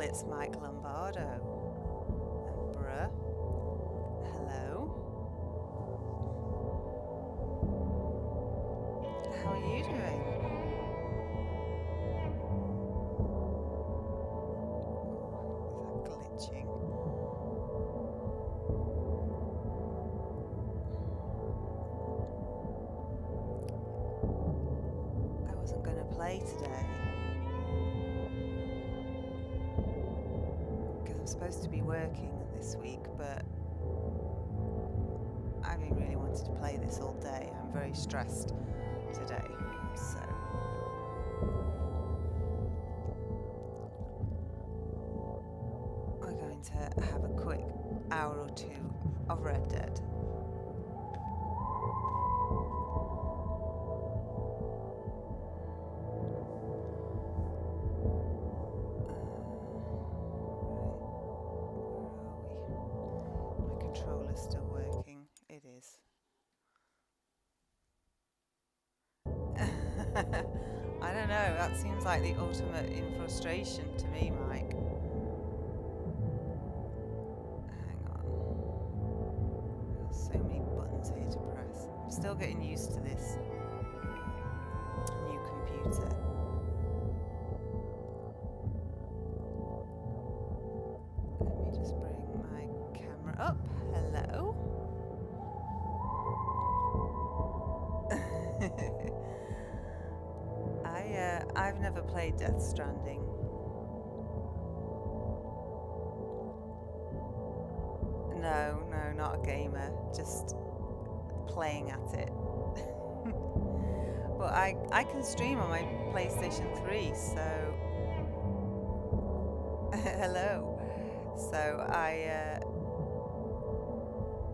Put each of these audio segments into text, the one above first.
it's Mike Lombardo. And bruh, hello. How are you doing? Is that glitching? I wasn't going to play today because I'm supposed to be working this week, but I've been really wanted to play this all day. I'm very stressed today, so we're going to have a quick hour or two of Red Dead. My controller's still working. It is. I don't know, that seems like the ultimate in frustration to me, Mike. Hang on. There's so many buttons here to press. I'm still getting used to this new computer. Let me just bring my camera up. Hello. I've never played Death Stranding. No, not a gamer, just playing at it. But I can stream on my PlayStation 3, so hello. So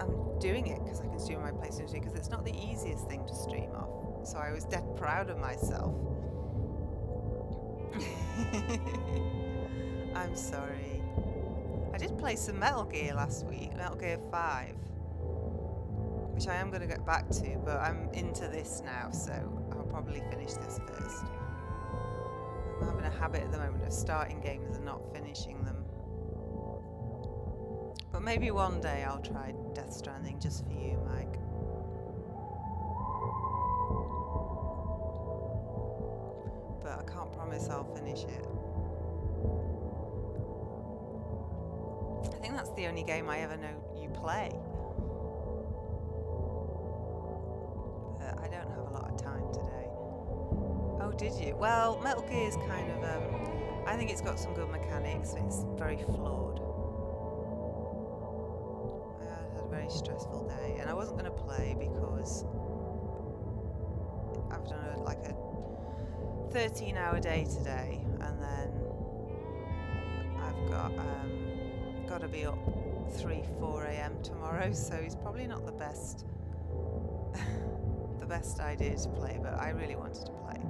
I'm doing it because I can stream on my PlayStation 3 because it's not the easiest thing to stream off. So I was dead proud of myself. I'm sorry. I did play some Metal Gear last week, Metal Gear 5, which I am going to get back to, but I'm into this now, so I'll probably finish this first. I'm having a habit at the moment of starting games and not finishing them. But maybe one day I'll try Death Stranding just for you, Mike. But I can't promise I'll finish it. I think that's the only game I ever know you play. But I don't have a lot of time today. Oh, did you? Well, Metal Gear is kind of, I think it's got some good mechanics. It's very flawed. I had a very stressful day, and I wasn't going to play because I've done like a 13-hour day today, and then I've got to be up 3-4 a.m. tomorrow, so it's probably not the best the best idea to play, but I really wanted to play,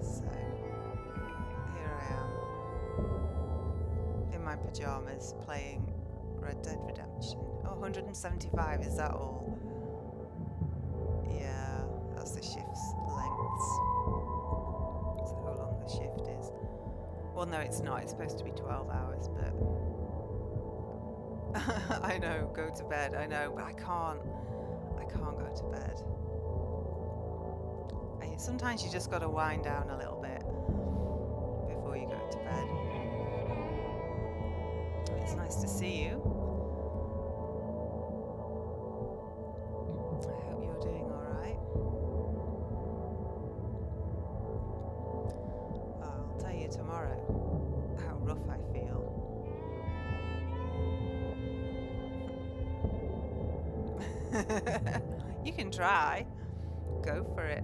so here I am in my pajamas playing Red Dead Redemption. Oh, 175, is that all? Yeah, that's the shift's lengths. That's how long the shift is. Well, no, it's not. It's supposed to be 12 hours, but I know, go to bed. I know, but I can't go to bed. Sometimes you just got to wind down a little bit before you go to bed. It's nice to see you. I hope you're doing all right. I'll tell you tomorrow how rough I feel. You can try. Go for it.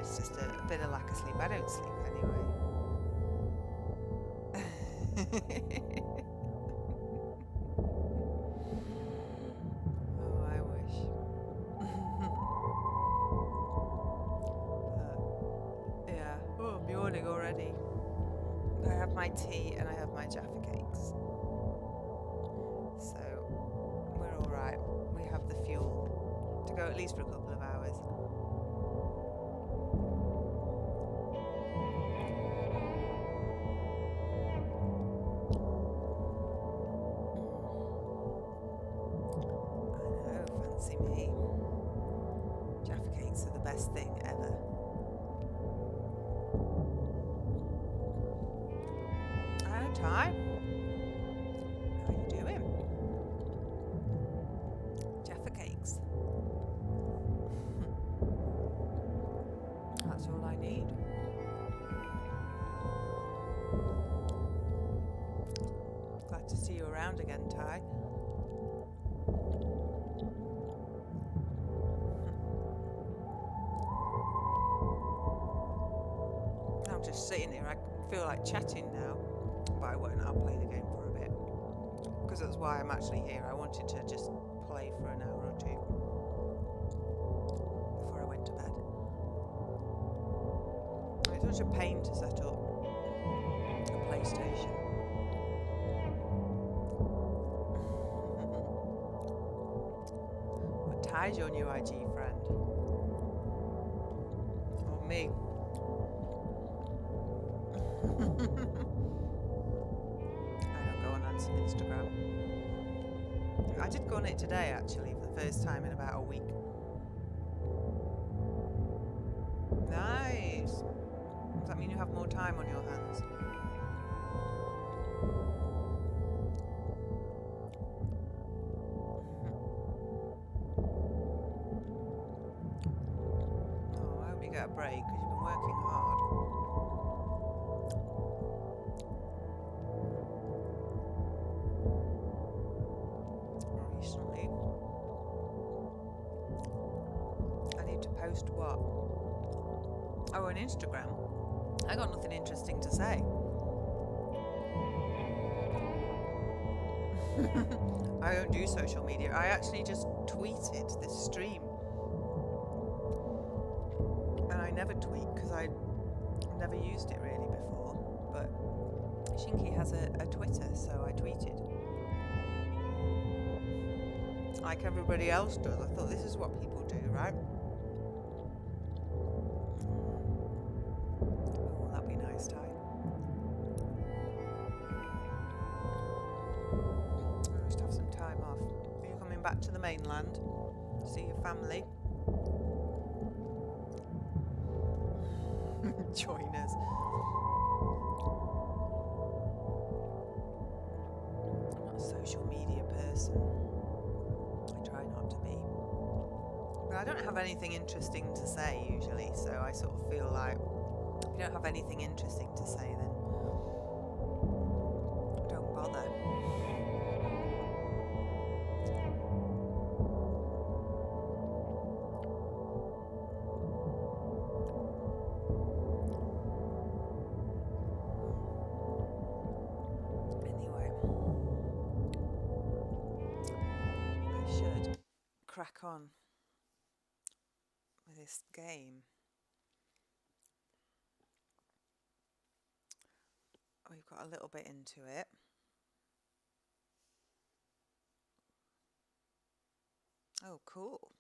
It's just a bit of lack of sleep. I don't sleep anyway. Oh, I wish. Yeah. Oh, I'm yawning already. I have my tea and I have my Jaffa cakes. So we're all right. We have the fuel to go at least for a couple of hours. Silly me. Jaffa cakes are the best thing ever. Hello, Ty. How are you doing? Jaffa cakes. That's all I need. Glad to see you around again, Ty. I'm just sitting here. I feel like chatting now, but I won't. I'll play the game for a bit. Because that's why I'm actually here. I wanted to just play for an hour or two before I went to bed. It's such a pain to set up a PlayStation. What Ty's your new IG friend? Or me? I don't go on Instagram. I did go on it today, actually, for the first time in about a week. Nice. Does that mean you have more time on your hands? Oh, I hope you get a break, because you've been working hard. Recently. I need to post what? Oh, on Instagram. I got nothing interesting to say. I don't do social media. I actually just tweeted this stream. And I never tweet because I never used it really before. But Shinky has a Twitter, so I tweeted. Like everybody else does. I thought this is what people do, right? Oh, that'd be nice, Ty. I must have some time off. Are you coming back to the mainland? See your family? Join us. I'm not a social media person. I try not to be. But I don't have anything interesting to say usually, so I sort of feel like if you don't have anything interesting to say, then don't bother. Anyway, I should crack on with this game. We've got a little bit into it. Oh, cool.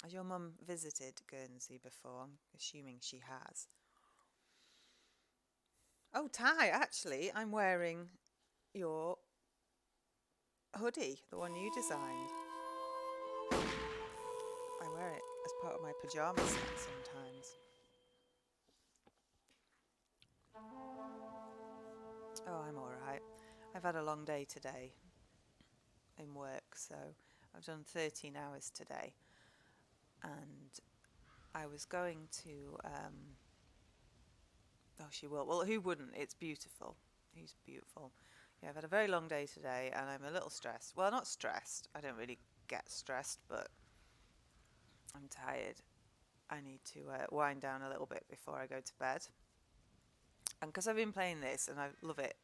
Has your mum visited Guernsey before? I'm assuming she has. Oh, Ty, actually, I'm wearing your hoodie, the one you designed. I wear it as part of my pyjama set sometimes. Oh, I'm alright. I've had a long day today in work, so I've done 13 hours today. And I was going to... oh, she will. Well, who wouldn't? It's beautiful. Who's beautiful? Yeah, I've had a very long day today, and I'm a little stressed. Well, not stressed. I don't really get stressed, but I'm tired. I need to wind down a little bit before I go to bed. And because I've been playing this, and I love it,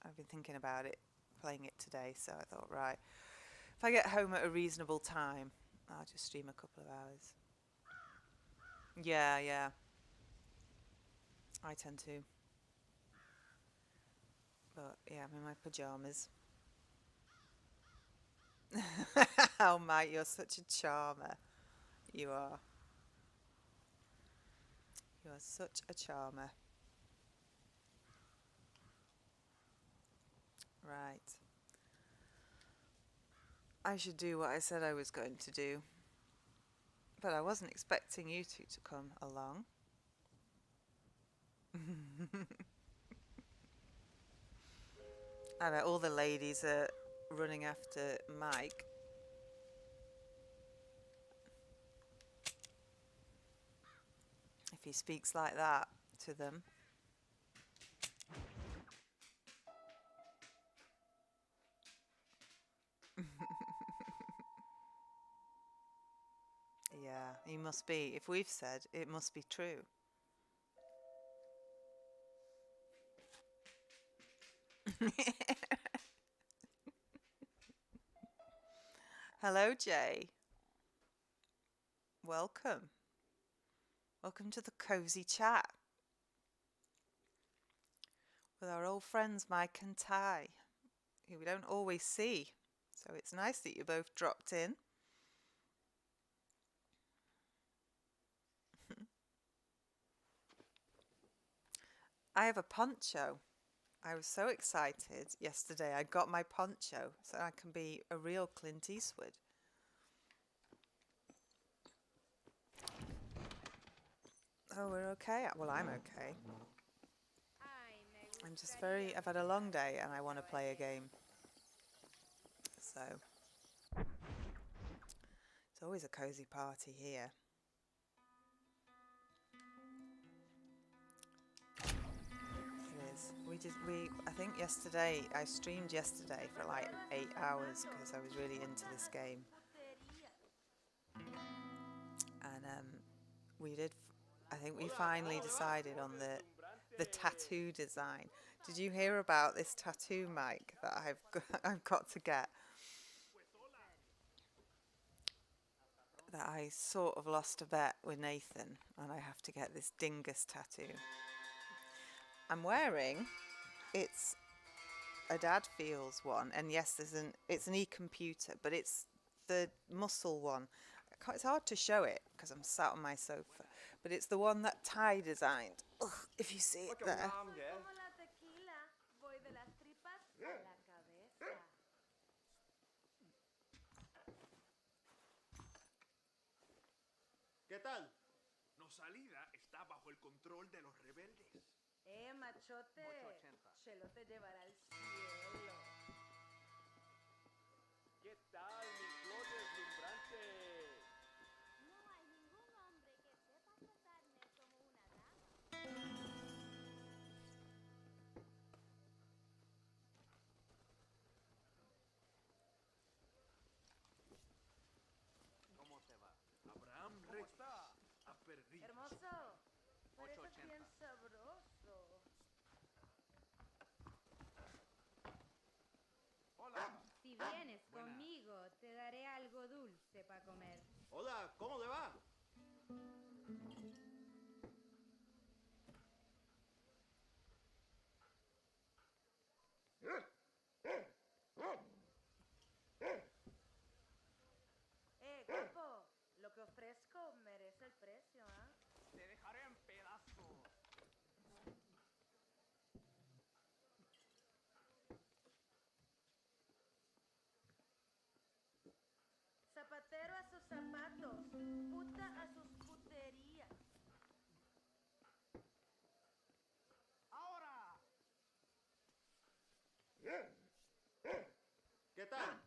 I've been thinking about it, playing it today, so I thought, right, if I get home at a reasonable time, I'll just stream a couple of hours. Yeah. I tend to. But yeah, I'm in my pyjamas. Oh, mate, you're such a charmer. You are. You are such a charmer. Right. I should do what I said I was going to do. But I wasn't expecting you two to come along. I bet all the ladies are running after Mike. If he speaks like that to them. Yeah, he must be. If we've said, it must be true. Hello, Jay. Welcome. Welcome to the cozy chat with our old friends Mike and Ty, who we don't always see. So it's nice that you both dropped in. I have a poncho. I was so excited yesterday. I got my poncho so I can be a real Clint Eastwood. Oh, we're okay? Well, I'm okay. I'm just I've had a long day and I want to play a game. So, it's always a cozy party here. It is. I think yesterday, I streamed yesterday for like 8 hours because I was really into this game. And I think we finally decided on the tattoo design. Did you hear about this tattoo, Mike, that I've got to get? That I sort of lost a bet with Nathan, and I have to get this dingus tattoo. I'm wearing, it's a Dad Feels one, and yes, it's an e-computer, but it's the muscle one. It's hard to show it because I'm sat on my sofa, but it's the one that Ty designed. Ugh, if you see it there. ¿Qué tal? No salida está bajo el control de los rebeldes. Machote. 880. Chelo te llevará al cielo. ¿Qué tal, mi flor deslumbrante? No hay ningún hombre que sepa tratarme como una dama. ¿Cómo te va? Abraham Rex ha perdido. Hermoso. Pareces 880. bien sabroso. Hola. Si vienes Buena. conmigo, te daré algo dulce para comer. Hola, ¿cómo le va? Capo, lo que ofrezco merece el precio, ¿ah? Te dejaré en pedazos. Zapatero a sus zapatos, puta a sus puterías. ¡Ahora! ¿Qué tal?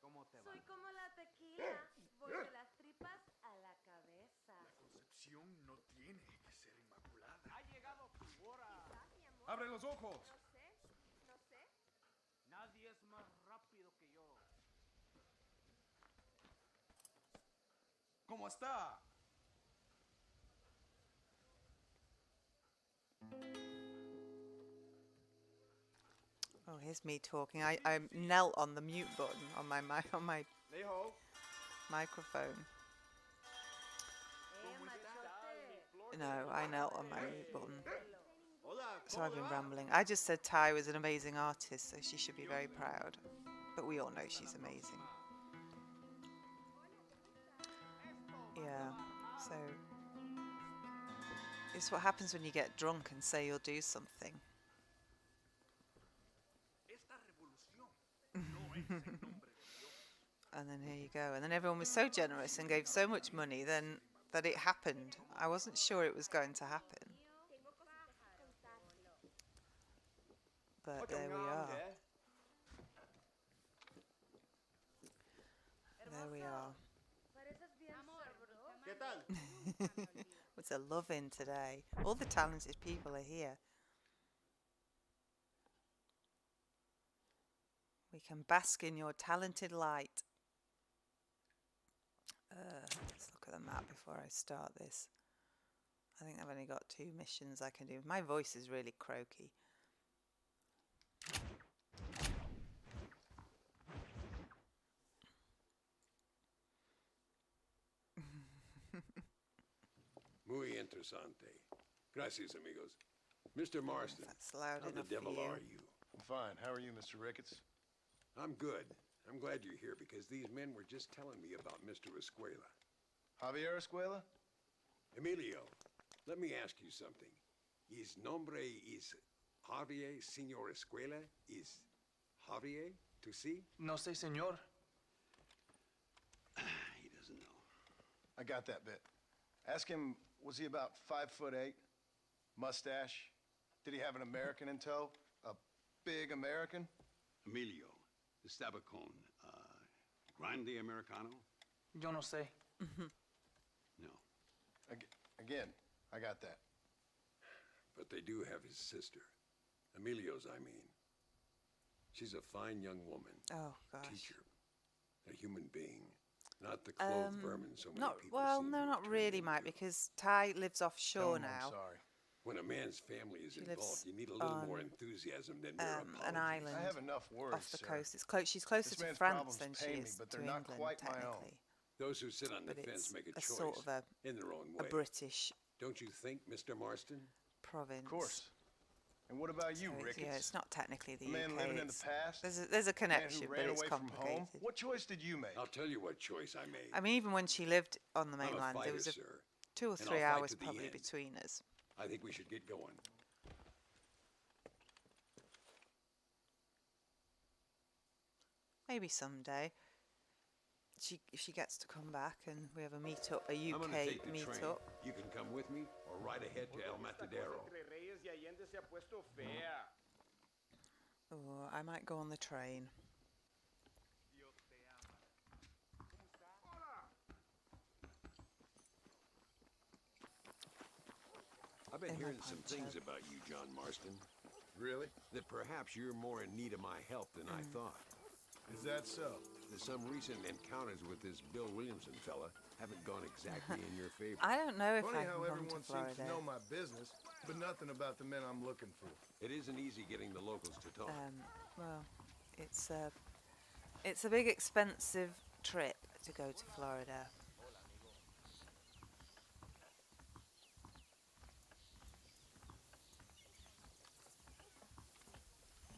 ¿Cómo te va? Soy como la tequila, voy de las tripas a la cabeza. La concepción no tiene que ser inmaculada. Ha llegado tu hora. Quizás, mi amor. ¡Abre los ojos! No sé. Nadie es más rápido que yo. ¿Cómo está? Oh, here's me talking. I knelt on the mute button on my Dijo. microphone. Machote. No, I knelt on my mute button. Hola, So I've been rambling. I just said Ty was an amazing artist, so she should be very proud. But we all know she's amazing. Yeah, so it's what happens when you get drunk and say you'll do something. Esta revolución no es en nombre de Dios. And then here you go. And then everyone was so generous and gave so much money then that it happened. I wasn't sure it was going to happen. But there we are. There we are. Pareces bien sabroso. ¿Qué tal? It's a love-in today. All the talented people are here. We can bask in your talented light. Let's look at the map before I start this. I think I've only got 2 missions I can do. My voice is really croaky. Muy interesante. Gracias, amigos. Mr. Marston, That's loud how the enough for devil you. are you? I'm fine. How are you, Mr. Ricketts? I'm good. I'm glad you're here because these men were just telling me about Mr. Escuela. Javier Escuela? Emilio, let me ask you something. His nombre is Javier Señor Escuela? Is Javier to see? No sé, señor. He doesn't know. I got that bit. Ask him, was he about 5'8"? Mustache? Did he have an American in tow? A big American? Emilio, estaba con Grande Americano? Yo no sé. No. Again, I got that. But they do have his sister. Emilio's, I mean. She's a fine young woman. Oh, gosh. Teacher. A human being. Not the clothed vermin so many Not people well, seem no, to not turn really, into. Mike, because Ty lives Tell offshore him now, I'm sorry. When a man's family is She involved, lives you need a little more on, enthusiasm than mere an apologies. island I have enough worries, off the sir. coast. It's close. She's closer This to man's France problems than pay she me, is but to they're not England, quite my own. technically. Those who sit on the But fence it's make a a choice sort of in their own a way. British Don't you think, Mr. Marston? province. Of course. And what about you, So it's- Ricketts? yeah, it's not technically the A man UK. living in the it's- past? There's a Man connection, who but ran it's away from home? complicated. What choice did you make? I'll tell you what choice I made. I mean, even when she lived on the I'm a mainland, fighter, there was a sir. 2 or and 3 I'll fight hours to the probably end. between us. I think we should get going. Maybe someday. If she gets to come back and we have a meetup, a I'm gonna UK take the train. meetup. You can come with me or ride ahead to El Matadero. Entre Reyes y Allende se ha puesto fea. Oh, I might go on the train. I've been In my hearing some poncho. things about you, John Marston. Really? That perhaps you're more in need of my help than I thought. Is that so? That some recent encounters with this Bill Williamson fella haven't gone exactly in your favor. I don't know if Funny I can how come to everyone seems Florida. to know my business, but nothing about the men I'm looking for. It isn't easy getting the locals to talk. Well, it's a big expensive trip to go to Florida.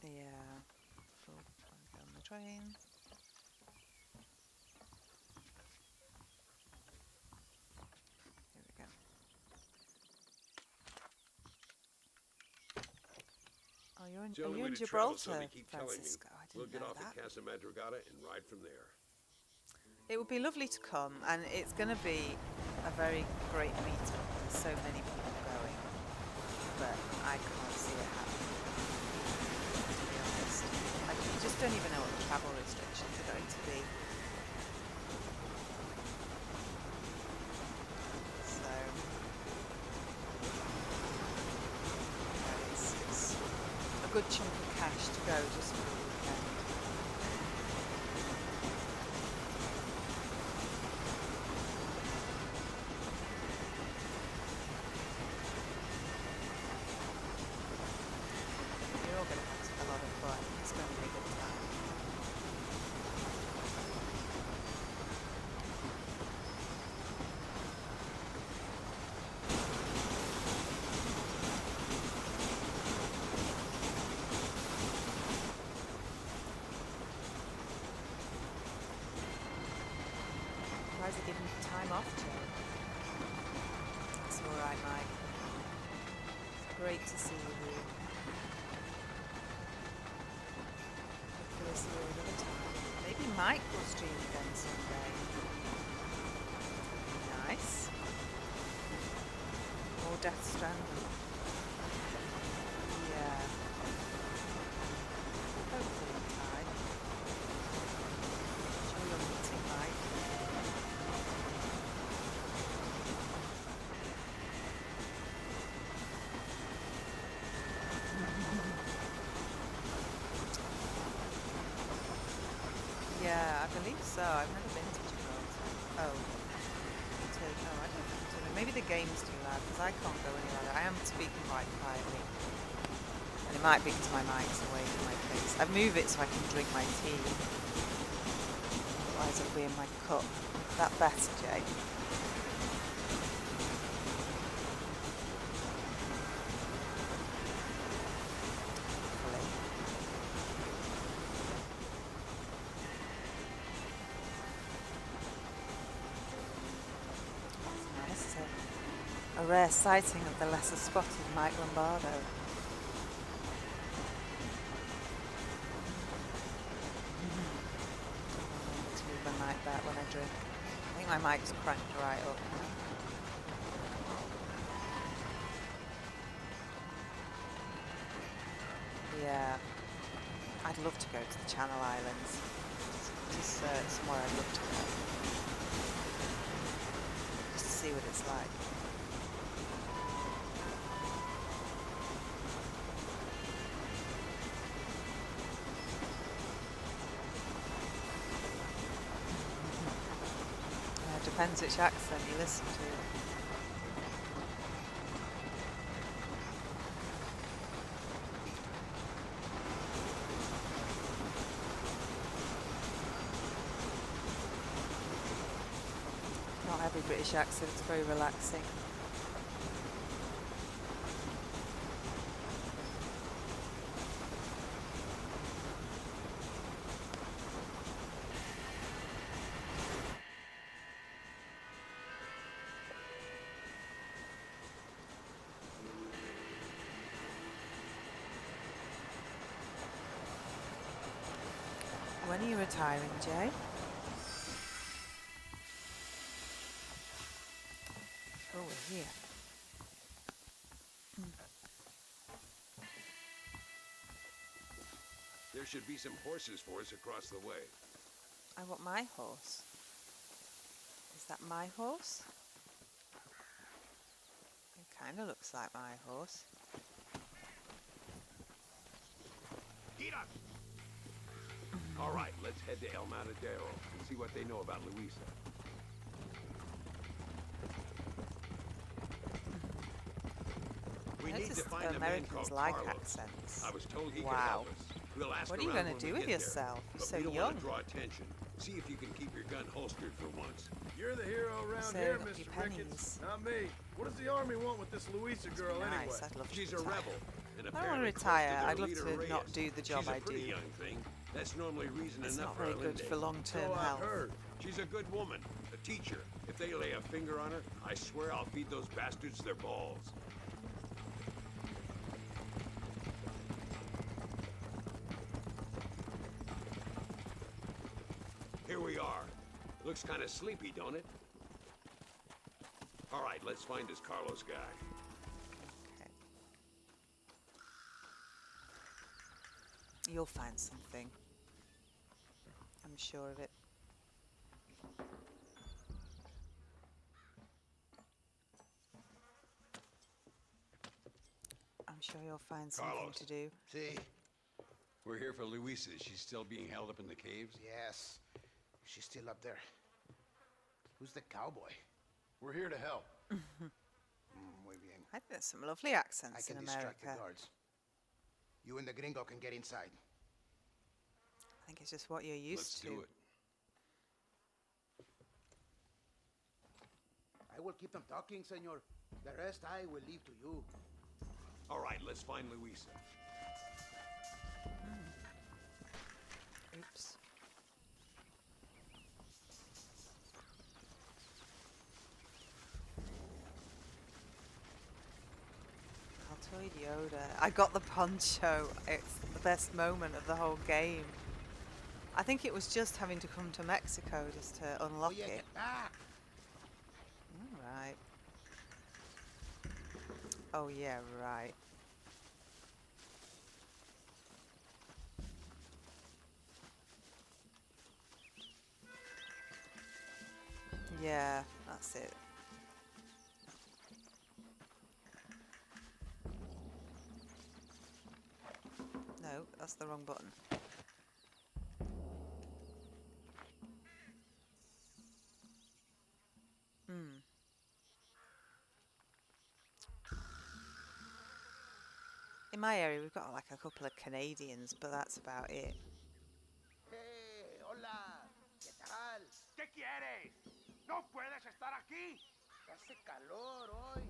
Yeah. Cool. I'll go on the train. Here we go. Oh, It's the are only you way in to travel, so Gibraltar, they keep telling me. Francisco? I We'll didn't get know off that. at Casa Madrugada and ride from there. It would be lovely to come, and it's going to be a very great meetup. There's so many people going, but I can't see it happening, to be honest. You just don't even know what the travel restrictions are going to be. So, it's a good chunk of cash to go just for the weekend. You're all going to have a lot of fun. It's going to be a good time. Mike will stream again someday. Nice. More Death Stranding. Yeah. Hopefully, Ty. Sure you're meeting Mike. Yeah, I believe so. I've never been to Gibraltar. Oh. I don't know. Maybe the game's too loud because I can't go any louder. I am speaking quite quietly. And it might be because my mic's away from my face. I've moved it so I can drink my tea. Otherwise it'll be in my cup. Is that better, Jay? Hopefully. That's nice. A rare sighting of the lesser spotted Mike Lombardo. Let's move my mic back when I drink. I think my mic's cranked right up. Yeah, I'd love to go to the Channel Islands. Just somewhere I'd love to go. Just to see what it's like. Depends which accent you listen to. Not every British accent is very relaxing. When are you retiring, Jay? Oh, we're here. There should be some horses for us across the way. I want my horse. Is that my horse? It kind of looks like my horse. All right, let's head to El Matadero and see what they know about Luisa. We need to Noticed find a man Americans called like Carlos. accents. I was told he could Wow. help us. We'll ask What are you around gonna when do we with get there, yourself? You're but so we don't young. want to draw attention. See if you can keep your gun holstered for once. You're the hero around Saving here, up your Mr. pennies. Ricketts. Not me. What does the army want with this Luisa girl Nice, anyway? I'd love to She's a retire. rebel. And I don't want to apparently close retire. their I'd love leader, to not Reyes. do the job She's a I pretty do. young thing. That's normally reason It's enough not for very a good Linde. for long-term So I've health. heard. She's a good woman, a teacher. If they lay a finger on her, I swear I'll feed those bastards their balls. Here we are. Looks kind of sleepy, don't it? All right, let's find this Carlos guy. Okay. You'll find something. I'm sure of it. I'm sure you'll find something Carlos. to do. See, We're here for Luisa. She's still being held up in the caves? yes, she's still up there. Who's the cowboy? We're here to help. Muy bien. I think there's some lovely I accents can in distract America. the guards. You and the gringo can get inside. I think it's just what you're used Let's to. do it. I will keep them talking, senor. The rest I will leave to you. All right, let's find Luisa. Oops. Altoid Yoda. I got the poncho. It's the best moment of the whole game. I think it was just having to come to Mexico just to unlock Oye, ¿qué it. tal? Right. Oh yeah, right. Yeah, that's it. No, that's the wrong button. In my area, we've got like a couple of Canadians, but that's about it. Hey, hola. ¿Qué tal? ¿Qué quieres? ¡No puedes estar aquí! Hace calor hoy.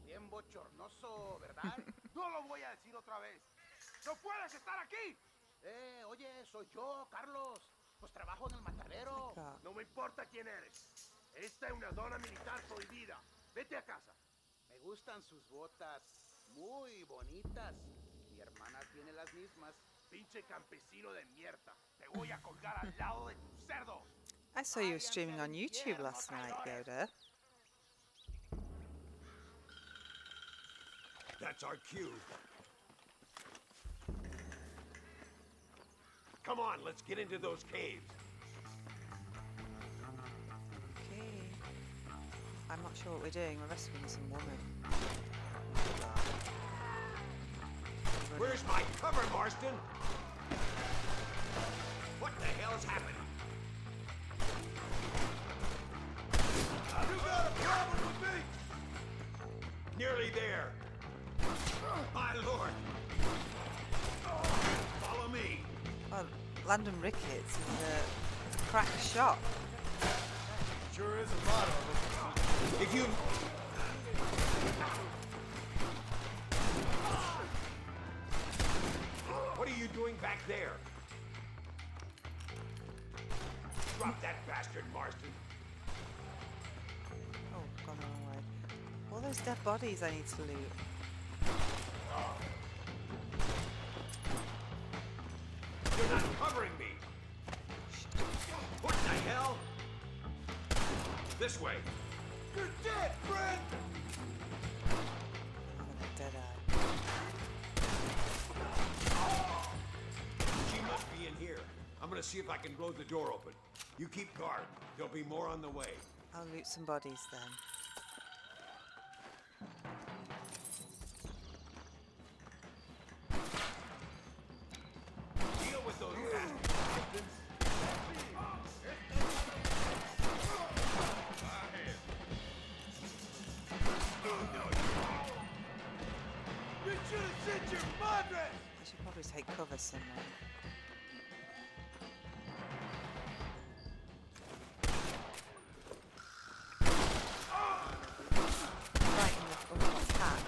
Bien bochornoso, ¿verdad? No lo voy a decir otra vez. ¡No puedes estar aquí! Oye, soy yo, Carlos. Pues trabajo en el matadero. God. No me importa quién eres. Esta es una zona militar prohibida. Vete a casa. Me gustan sus botas. Muy bonitas. Mi hermana tiene las mismas. Pinche campesino de mierda. Te voy a colgar al lado de tu cerdo. I saw you were streaming on YouTube last night, Yoda. That's our cue. Come on, let's get into those caves. Okay. I'm not sure what we're doing. We're rescuing some woman. Where's my cover, Marston? What the hell's happening? You got a problem with me? Nearly there. My lord. Follow me. Well, Landon Ricketts is a crack shot. Sure is a lot of them. If you... What are you doing back there? Drop that bastard, Marston. Oh, gone the wrong way. All those dead bodies I need to loot. You're not covering me. What the hell? This way. You're dead, friend! Dead eye. She must be in here. I'm gonna see if I can blow the door open. You keep guard. There'll be more on the way. I'll loot some bodies then. Deal with those bastards. You should have sent your madre! I should probably take cover somewhere. Right in the attack.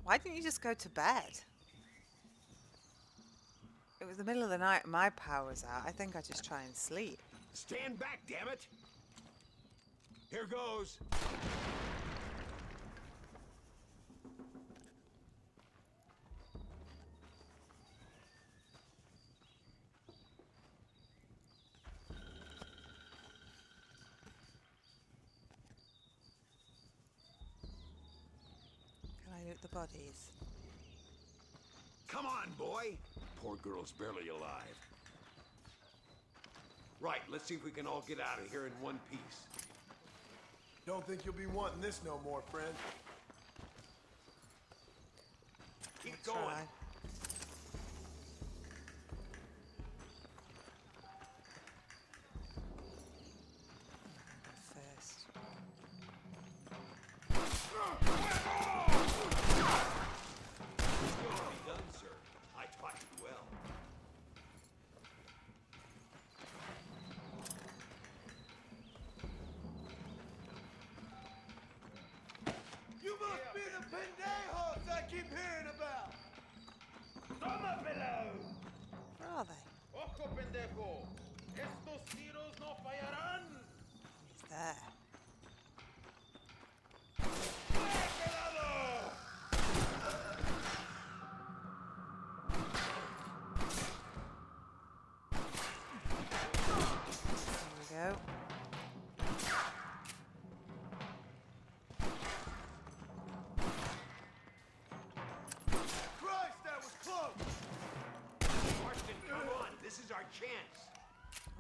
Why didn't you just go to bed? It was the middle of the night, my power's out. I think I just try and sleep. Stand back, damn it! Here goes. Can I loot the bodies? Come on, boy! Poor girl's barely alive. Right, let's see if we can all get out of here in one piece. Don't think you'll be wanting this no more, friend. Keep Try. going. First. Well done, sir. I taught you well. You must be the pendejos I keep hearing about! ¡Tómapelo! Where are they? ¡Ojo, pendejo! ¡Estos tiros no fallarán! He's there.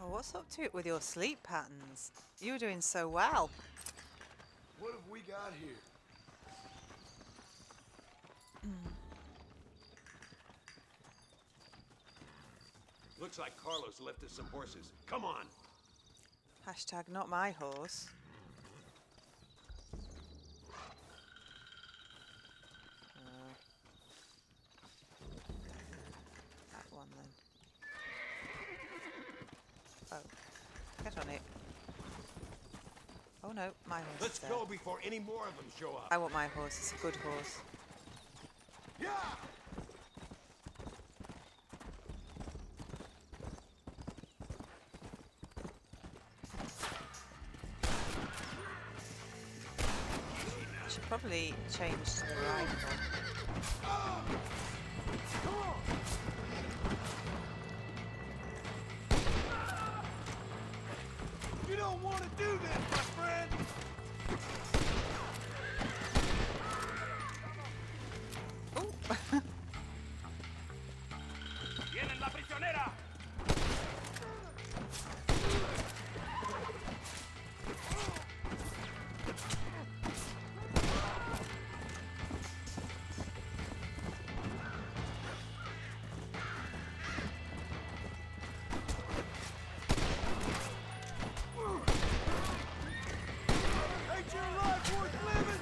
Oh, what's up to it with your sleep patterns? You were doing so well. What have we got here? Looks like Carlos left us some horses. Come on. Hashtag not my horse. That one then. Oh, get on it. Oh no, my horse Let's is there. go before any more of them show up. I want my horse. It's a good horse. Yeah! Should probably change to the rifle. You don't want to do this, my friend! Oh, ¡Tienen la prisionera! Ain't your life worth living?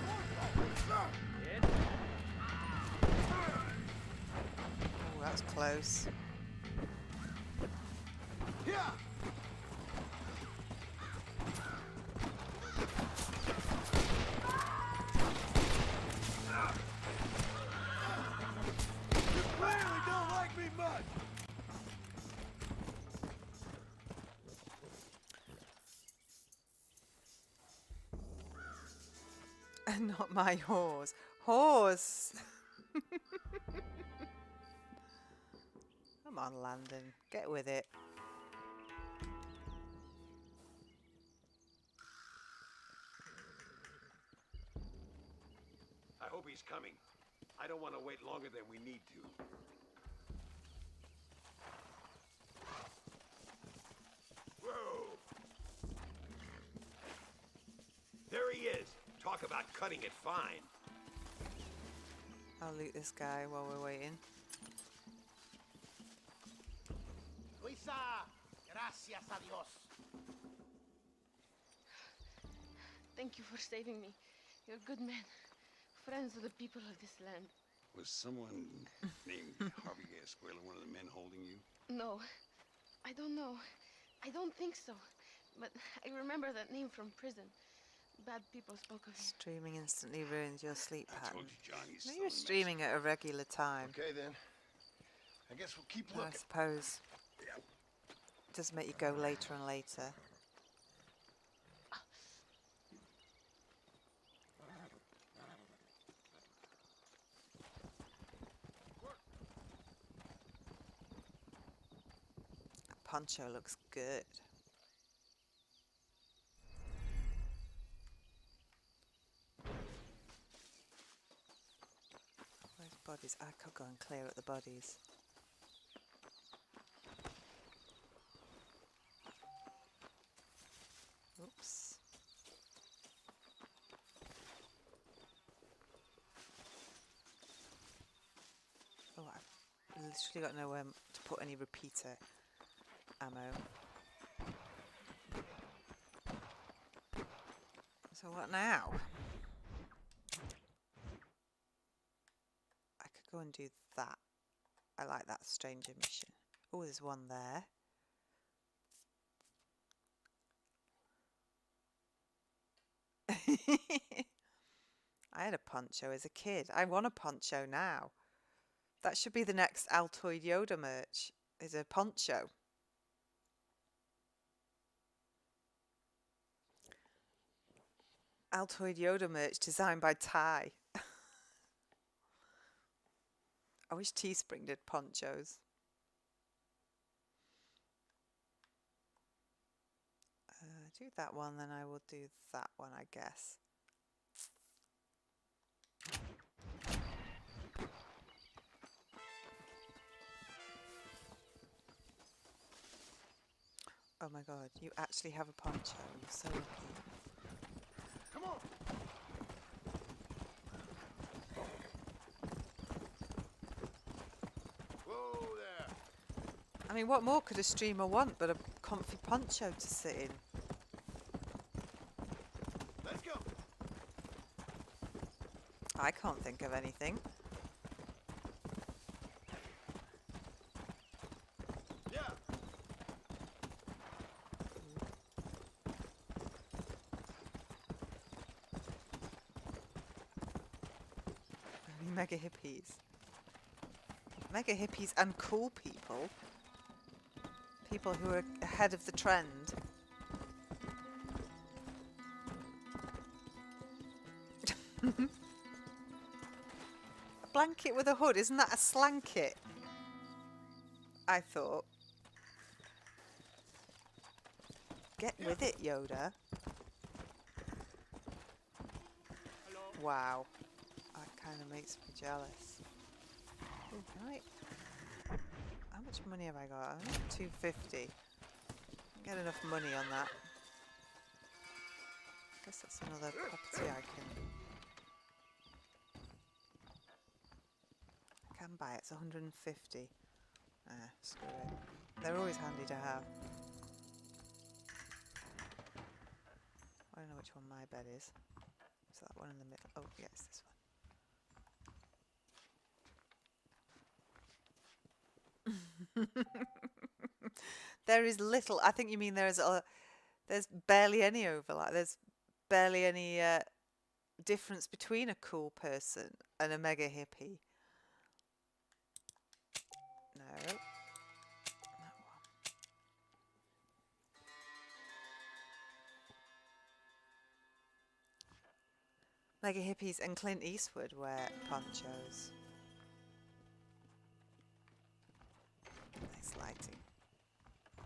oh, that's close. Yeah! You clearly don't like me much! Not my horse. Horse! Come on, Landon. Get with it. I hope he's coming. I don't want to wait longer than we need to. Whoa! There he is. Talk about cutting it fine. I'll loot this guy while we're waiting. Luisa, gracias a Dios. Thank you for saving me. You're a good man. Friends of the people of this land. Was someone named Javier Escuela one of the men holding you? No, I don't know. I don't think so. But I remember that name from prison. Bad people spoke of him. Streaming instantly ruins your sleep I pattern. told you, John, he's No, still you're in streaming at a regular time. Okay then. I guess we'll keep I looking. suppose. It does make you go later and later. That poncho looks good. Where's bodies? I could go and clear at the bodies. Oops. Oh, I've literally got nowhere to put any repeater ammo. So what now? I could go and do that. I like that stranger mission. Oh, there's one there. I had a poncho as a kid. I want a poncho now. That should be the next Altoid Yoda merch, is a poncho. Altoid Yoda merch designed by Ty. I wish Teespring did ponchos. Do that one, then I will do that one, I guess. Oh my god, you actually have a poncho. You're so lucky. Come on. Whoa there. I mean, what more could a streamer want but a comfy poncho to sit in? Let's go. I can't think of anything. Yeah. Only mega hippies. Mega hippies and cool people. People who are ahead of the trend. A blanket with a hood, isn't that a slanket? I thought. Get with it, Yoda. Wow. That kind of makes me jealous. Ooh, can I... How much money have I got? I got 250. Get enough money on that. Guess that's another property I can buy. It's 150. Ah, screw it. They're always handy to have. I don't know which one my bed is. Is that one in the middle? Oh, yeah, it's this one. There is little. I think you mean there's barely any overlap. There's barely any difference between a cool person and a mega hippie. No. That one. Mega hippies and Clint Eastwood wear ponchos. Nice lighting. Oh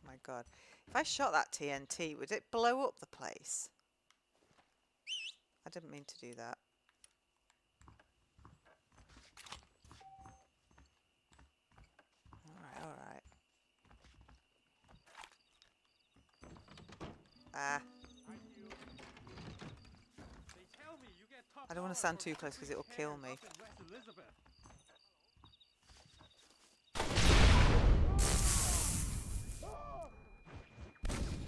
my god. If I shot that TNT, would it blow up the place? I didn't mean to do that. Alright, alright. Ah. I don't want to stand too close because it will kill me.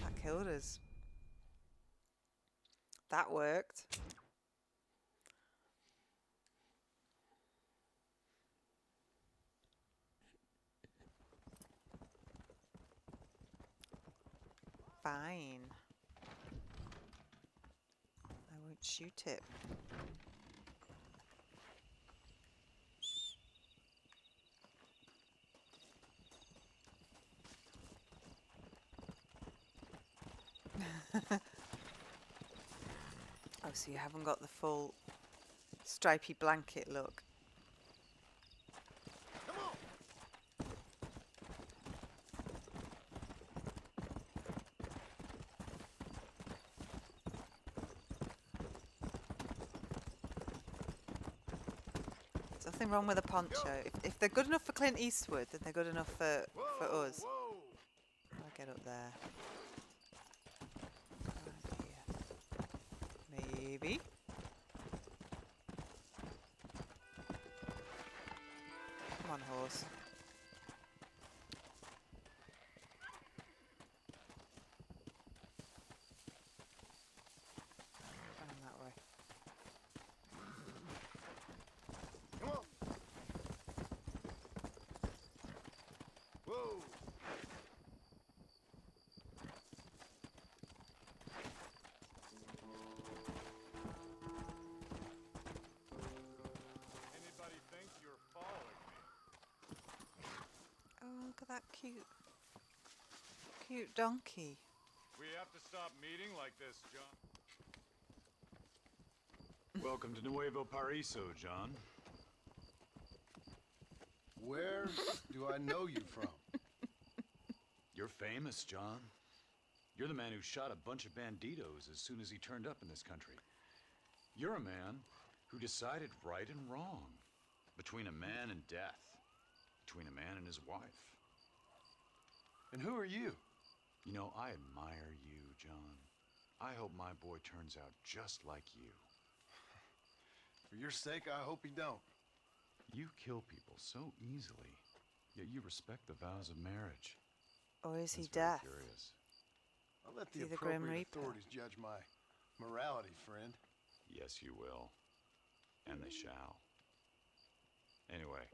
That killed us. That worked. Fine. I won't shoot it. Oh, so you haven't got the full stripy blanket look. Come on. There's nothing wrong with a poncho. If they're good enough for Clint Eastwood, then they're good enough for us. Whoa. I'll get up there. Maybe. Come on, horse. Running that way. Come on. Whoa. Anybody think you're following me? Oh, look at that cute donkey. We have to stop meeting like this, John. Welcome to Nuevo Paraiso, John. Where do I know you from? You're famous, John. You're the man who shot a bunch of banditos as soon as he turned up in this country. You're a man who decided right and wrong, between a man and death, between a man and his wife. And who are you? You know, I admire you, John. I hope my boy turns out just like you. For your sake, I hope he don't. You kill people so easily, yet you respect the vows of marriage. Or is he That's very deaf? curious. I'll let Is the he the Grim appropriate Reaper? authorities judge my morality, friend. Yes, you will. And they shall. Anyway,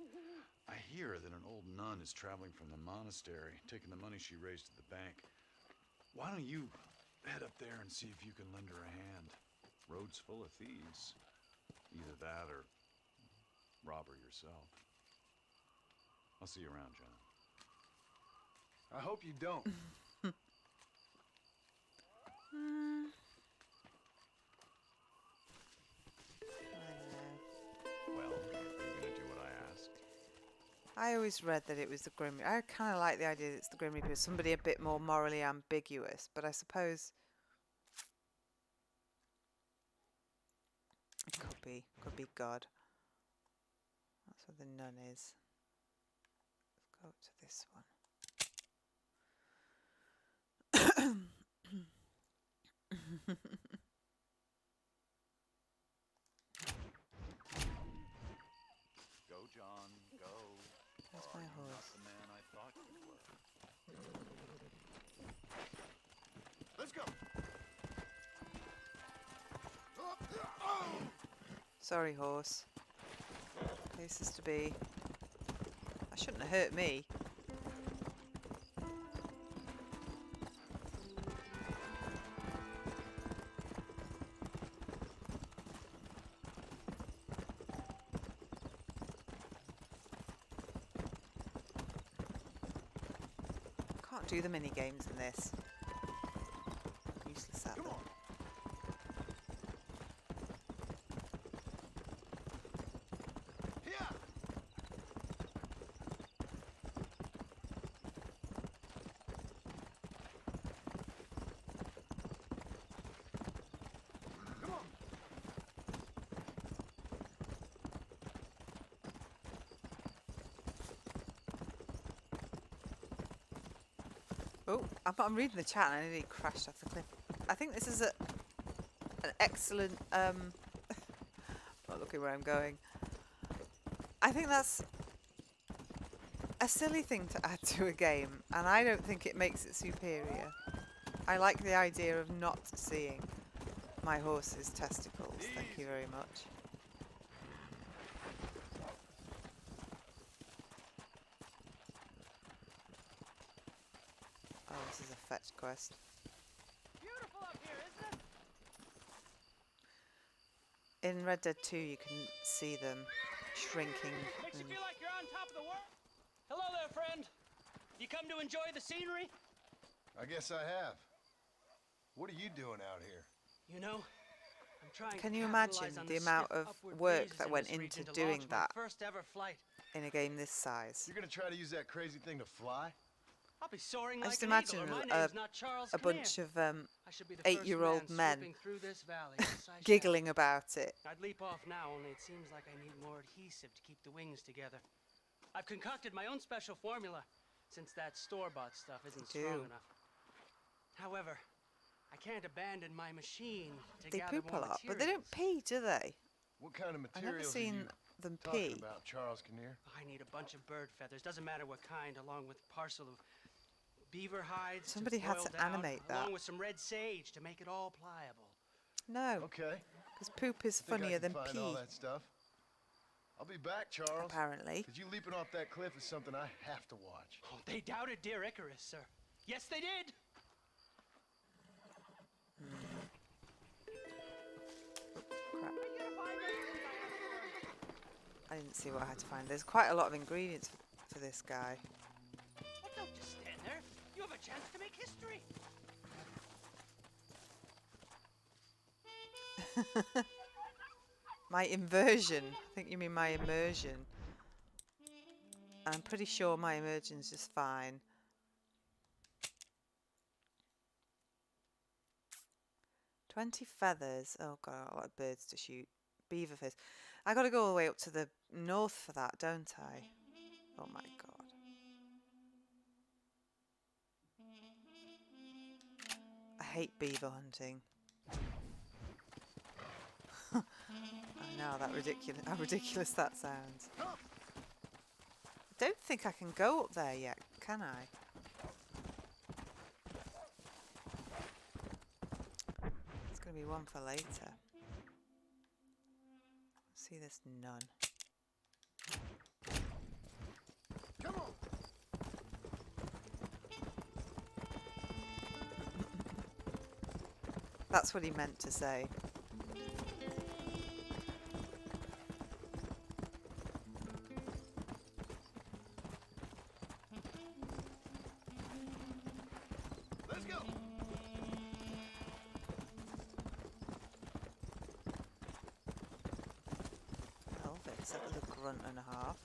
I hear that an old nun is traveling from the monastery, taking the money she raised at the bank. Why don't you head up there and see if you can lend her a hand? Road's full of thieves. Either that or rob her yourself. I'll see you around, John. I hope you don't. Well, are you gonna do what I asked? I always read that it was the Grim Reaper. I kind of like the idea that it's the Grim Reaper, somebody a bit more morally ambiguous, but I suppose it could be God. That's what the nun is. Let's go to this one. Go, John, go. Where's Or my are you not horse? the man I thought you were? Let's go. Sorry, horse. Places to be. That shouldn't have hurt me. Can't do the mini games in this. Useless at them. Here. Come on. Oh, I'm reading the chat and I nearly crashed off the cliff. I think this is an excellent, not looking where I'm going. I think that's a silly thing to add to a game, and I don't think it makes it superior. I like the idea of not seeing my horse's testicles. Thank you very much. Oh, this is a fetch quest. Beautiful up here, isn't it? In Red Dead 2, you can see them shrinking. Makes you and- feel like you're on top of the world. Hello there, friend. You come to enjoy the scenery? I guess I have. What are you doing out here? You know, I'm trying Can to you capitalize imagine on the amount stiff of upward work breezes that in went this into region to doing launch my that first ever flight. in a game this size? You're gonna try to use that crazy thing to fly? I'll be soaring I like just an imagine eagle, or my a name's not Charles a Kinnear. bunch of I should be the 8-year-old first man men swooping through this valley. Yes, I shall. giggling about it. I'd leap off now, only it seems like I need more adhesive to keep the wings together. I've concocted my own special formula, since that store-bought stuff isn't strong do. enough. However, I can't abandon my machine to They gather poop a more lot, but they don't materials. pee, do they? What kind of I've never materials seen are you them talking pee. about, Charles Kinnear? I need a bunch of bird feathers, doesn't matter what kind, along with a parcel of beaver hides. Somebody had to boiled out, animate that. along with some red sage to make it all pliable. No, Okay. because poop is I think I funnier can than find pee, all that stuff. I'll be back, Charles. apparently. Because you leaping off that cliff is something I have to watch. Oh, they doubted dear Icarus, sir. Yes, they did. Crap. I didn't see what I had to find. There's quite a lot of ingredients for this guy. Well, don't just stand there. You have a chance to make history. My inversion. I think you mean my immersion. I'm pretty sure my immersion's just fine. "20 feathers." Oh god, a lot of birds to shoot. Beaver feathers. I gotta go all the way up to the north for that, don't I? Oh my god. hate beaver hunting. I know how ridiculous that sounds. I don't think I can go up there yet, can I? It's going to be one for later. See this nun. Come on. That's what he meant to say. Let's go. Elvis, that was a grunt and a half.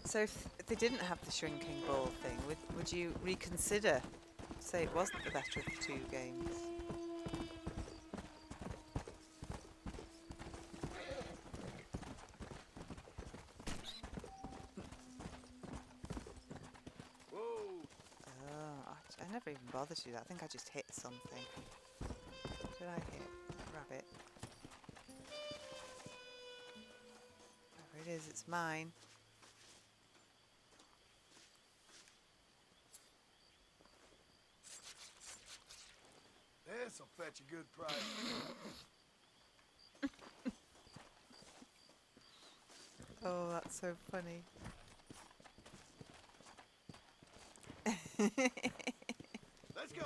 So if they didn't have the shrinking ball thing, would you reconsider, say it wasn't the better of the two games? Whoa. Oh, I never even bothered to do that. I think I just hit something. What did I hit? Rabbit. There it is, it's mine. This'll fetch a good price. Oh, that's so funny. Let's go.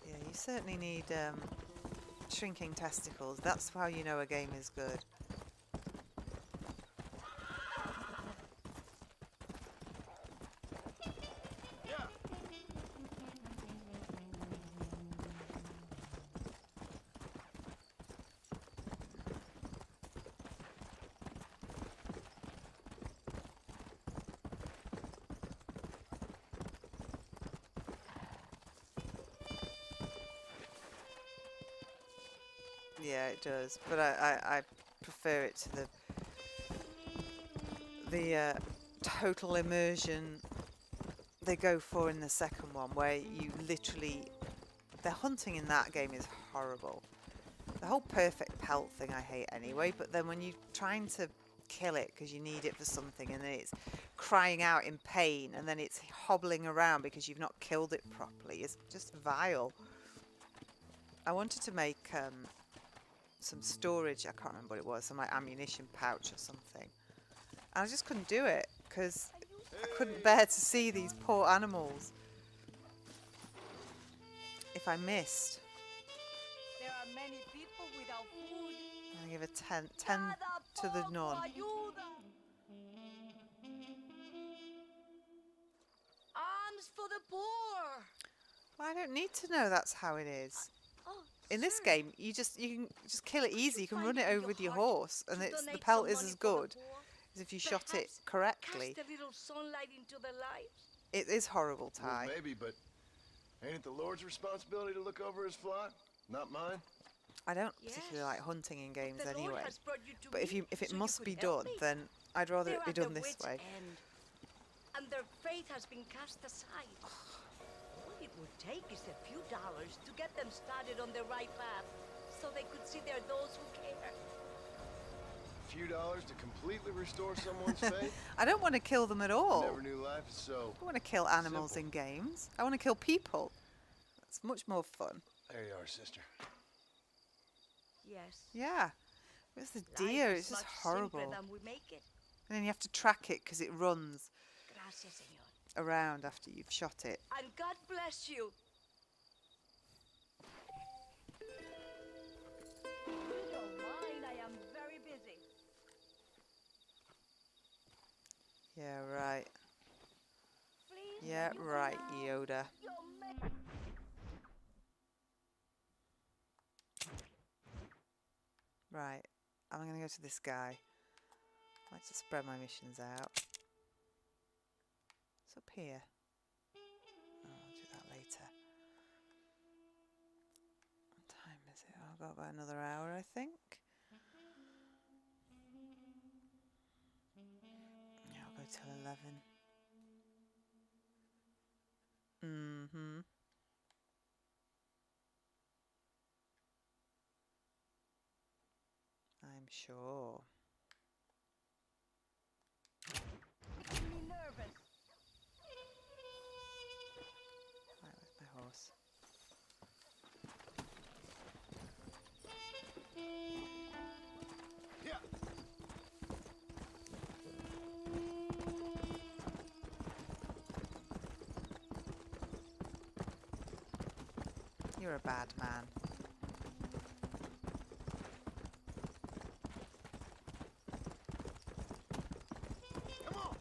Yeah, you certainly need shrinking testicles. That's how you know a game is good. Yeah. Yeah, it does, but I prefer it to the total immersion they go for in the second one, where you literally, the hunting in that game is horrible. The whole perfect pelt thing I hate anyway, but then when you're trying to kill it because you need it for something, and then it's crying out in pain, and then it's hobbling around because you've not killed it properly, it's just vile. I wanted to make some storage, I can't remember what it was, some like ammunition pouch or something. And I just couldn't do it because I couldn't bear to see these poor animals. If I missed, There are many people without food. I give a 10 to the nun. Arms for the poor. Well, I don't need to know that's how it is. Oh, In this sir. game, you can just kill it easy. You can run it find it in over with your your heart horse, and to the donate pelt some is money as for the good poor? as if you shot it Perhaps correctly. Cast a little sunlight into their lives. It is horrible, Well, Ty. maybe, but ain't it the Lord's responsibility to look over his flock? Not mine. I don't particularly like hunting in games The Lord anyway. has brought you to But if me it so you must could be help done, me. then I'd rather They're it be at the done this wit's way. end, and their faith has been cast aside. All it would take is a few dollars to get them started on the right path, so they could see there are those who care. A few dollars to completely restore someone's faith? I don't want to kill them at all. Never knew life is so. I want to kill animals simple. in games. I want to kill people. It's much more fun. There you are, sister. Yes. Yeah. Where's the Life deer? is It's just much horrible. simpler than we make it. And then you have to track it because it runs Gracias, señor. around after you've shot it. And God bless you. If you don't mind, I am very busy. Yeah, right. Please, Yeah, you go right, now. Yoda. You're ma- Right. I'm going to go to this guy. I like to spread my missions out. It's up here. So I've got about another hour, I think. Yeah, I'll go till 11. Mm-hmm. I'm sure. Making me nervous. Right, where's my horse? Yeah. You're a bad man. Come on.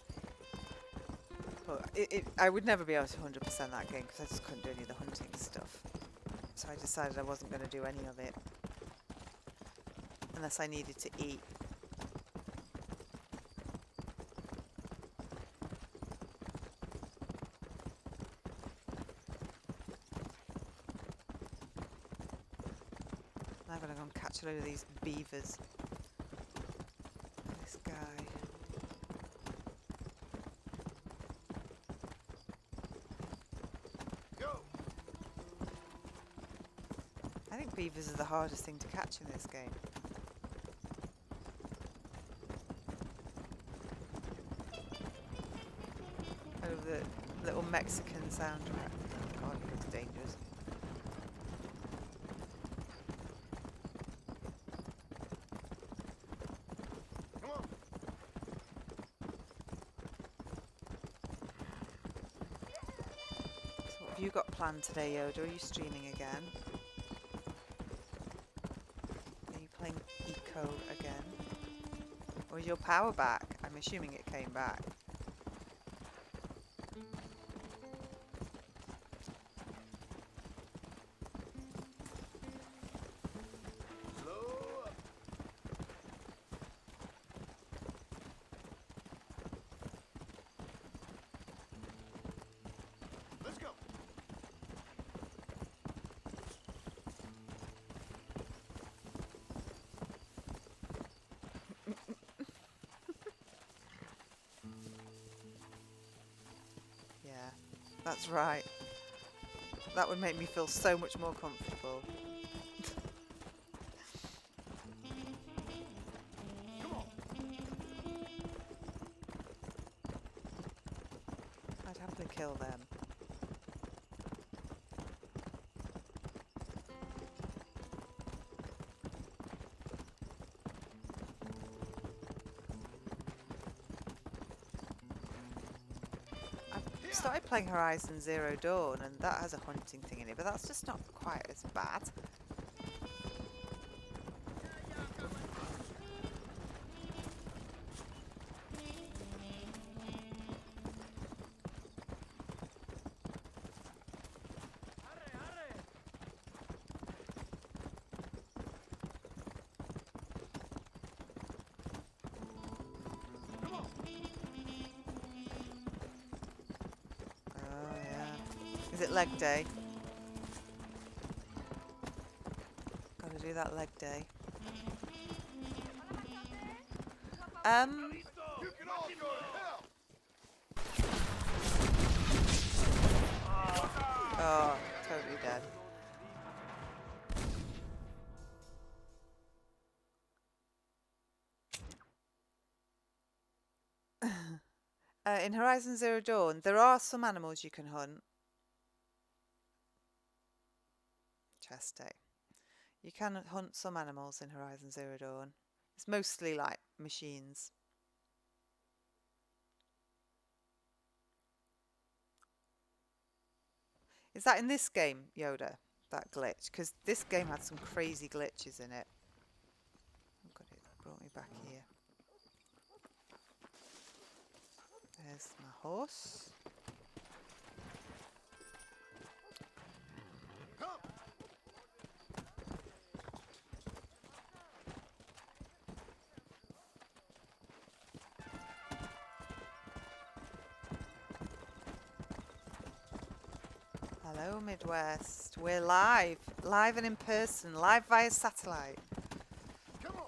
But I would never be able to 100% that game because I just couldn't do any of the hunting stuff. So I decided I wasn't going to do any of it. Unless I needed to eat. I'm going to go and catch a load of these beavers. This guy. Go. I think beavers are the hardest thing to catch in this game. Oh, the little Mexican soundtrack. Oh God, it looks dangerous. Come on. So what have you got planned today, Yoda? Are you streaming again? Are you playing Eco again? Or is your power back? I'm assuming it came back. Slow up. Let's go. Yeah, that's right. That would make me feel so much more comfortable. Come on. I'd happily kill them. I've started playing Horizon Zero Dawn and that has a hunting thing in it, but that's just not quite as bad. Oh yeah. Is it leg day? Gotta do that leg day. You can all go to hell. Oh, totally dead. In Horizon Zero Dawn, there are some animals you can hunt. Chest day. You can hunt some animals in Horizon Zero Dawn. It's mostly like machines. Is that in this game, Yoda? That glitch? Because this game had some crazy glitches in it. Oh God, it brought me back here. There's my horse. Come. Hello, Midwest. We're live. Live and in person. Live via satellite. Come on.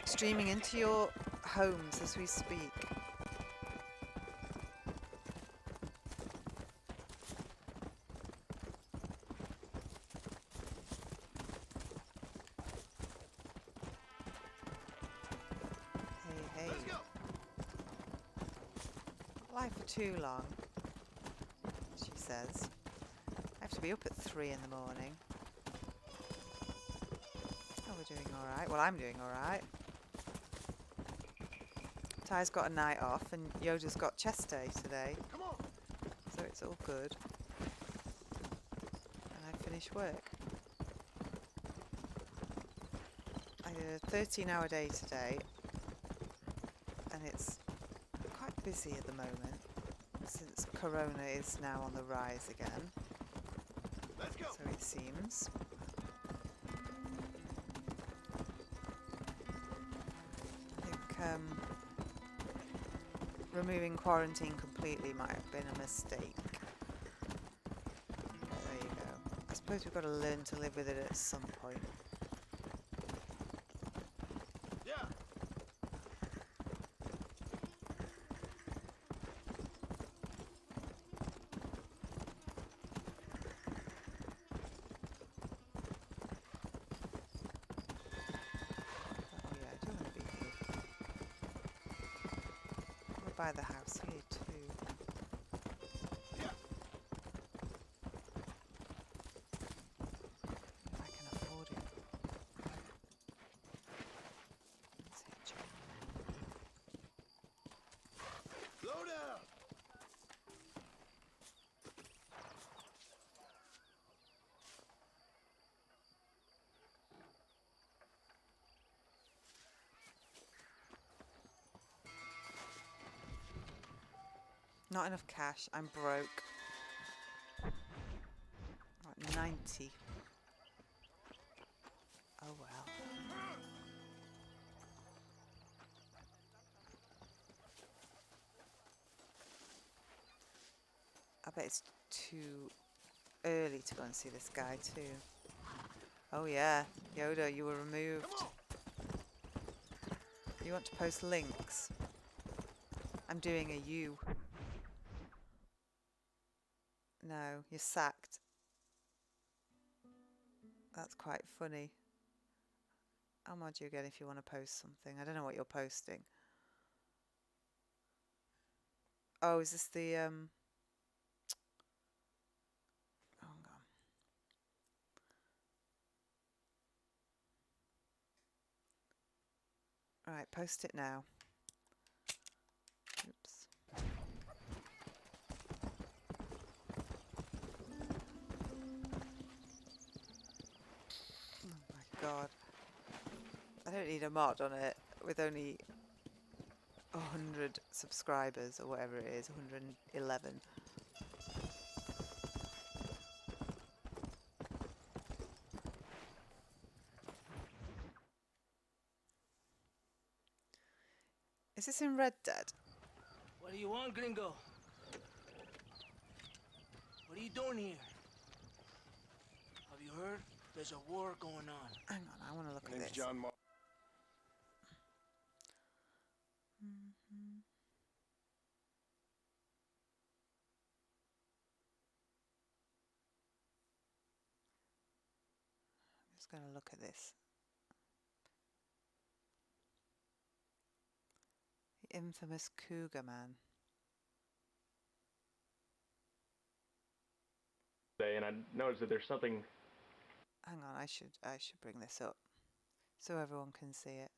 Streaming into your homes as we speak. Hey, hey. Let's go. Live for too long, she says. I have to be up at 3 in the morning. Oh, we're doing alright. Well, I'm doing alright. Ty's got a night off and Yoda's got chest day today. Come on. So it's all good. And I finished work. I did a 13-hour day today. And it's quite busy at the moment, since Corona is now on the rise again. Let's go. So it seems. I think removing quarantine completely might have been a mistake. But there you go. I suppose we've got to learn to live with it at some point. Yeah. Oh yeah, I do want to be here. We'll buy the house here too. Yeah. If I can afford it. Let's hitch it. Slow down. Not enough cash. I'm broke. Right, 90. Oh well. I bet it's too early to go and see this guy too. Oh yeah, Yoda, you were removed. You want to post links? I'm doing a U. No, you're sacked. That's quite funny. I'll mod you again if you want to post something. I don't know what you're posting. Oh, is this the hang on. Right, post it now. Oops. Oh my god. I don't need a mod on it with only 100 subscribers or whatever it is, 111. Is this in Red Dead? What do you want, gringo? What are you doing here? Have you heard? There's a war going on. Hang on, I want to look My at name's this. John Mar. I'm just going to look at this. The infamous Cougar Man. And I noticed that there's something. Hang on, I should bring this up so everyone can see it.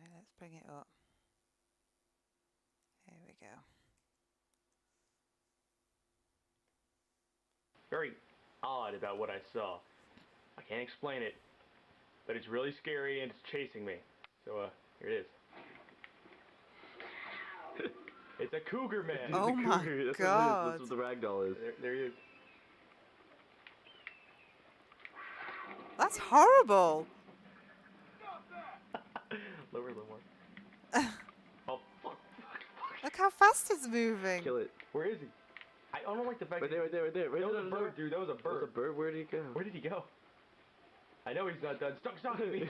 Right, let's bring it up. Here we go. Very odd about what I saw. I can't explain it, but it's really scary and it's chasing me. So, here it is. It's a cougar man. Oh It's a my cougar. That's God. What it is. That's what the ragdoll is. There he is. That's horrible. Lower a little more. Oh, fuck. Look how fast it's moving. Kill it. Where is he? I don't like the fact Right there. That was a bird, dude. That was a bird. That was a bird? Where did he go? Where did he go? I know he's not done. Stop me.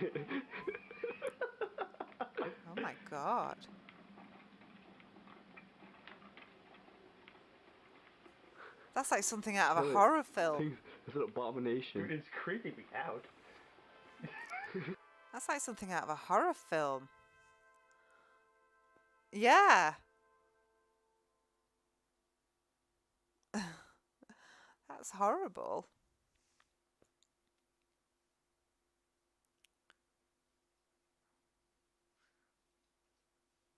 Oh my God. That's like something out of a horror film. It's an abomination. Dude, it's creeping me out. That's like something out of a horror film. Yeah. That's horrible.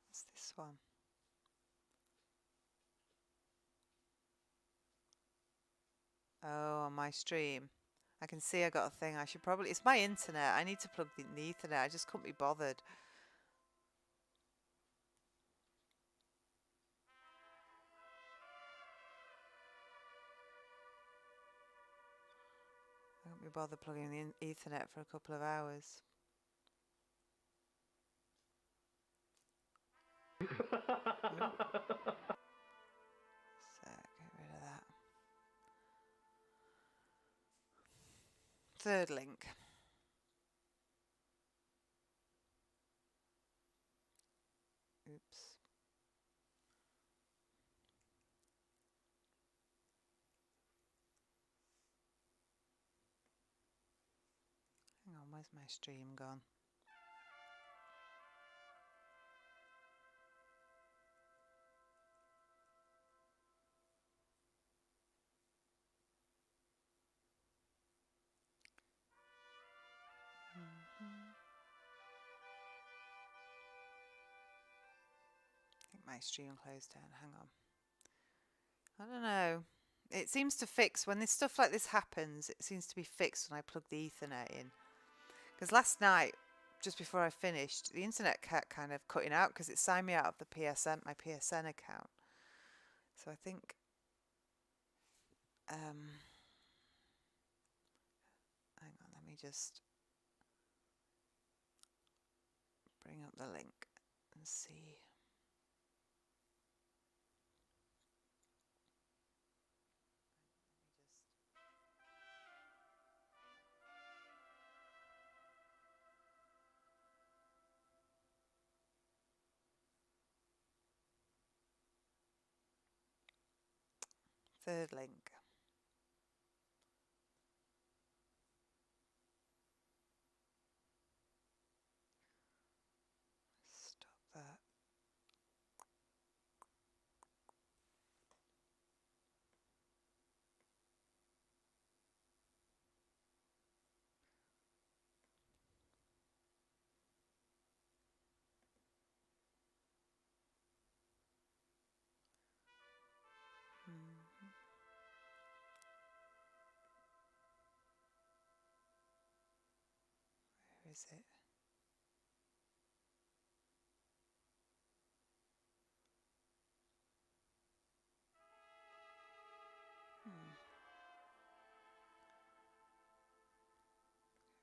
What's this one? Oh, on my stream. I can see I got a thing. I should probably... It's my internet. I need to plug the Ethernet. I just couldn't be bothered. I couldn't be bothered plugging the Ethernet for a couple of hours. So, get rid of that. Third link. Oops. Hang on, where's my stream gone? I think my stream closed down. Hang on. I don't know. It seems to fix when this stuff like this happens. It seems to be fixed when I plug the Ethernet in. Because last night, just before I finished, the internet kept kind of cutting out because it signed me out of the PSN, my PSN account. So I think. Hang on. Let me just bring up the link and see. Third link. Stop that. Where is it?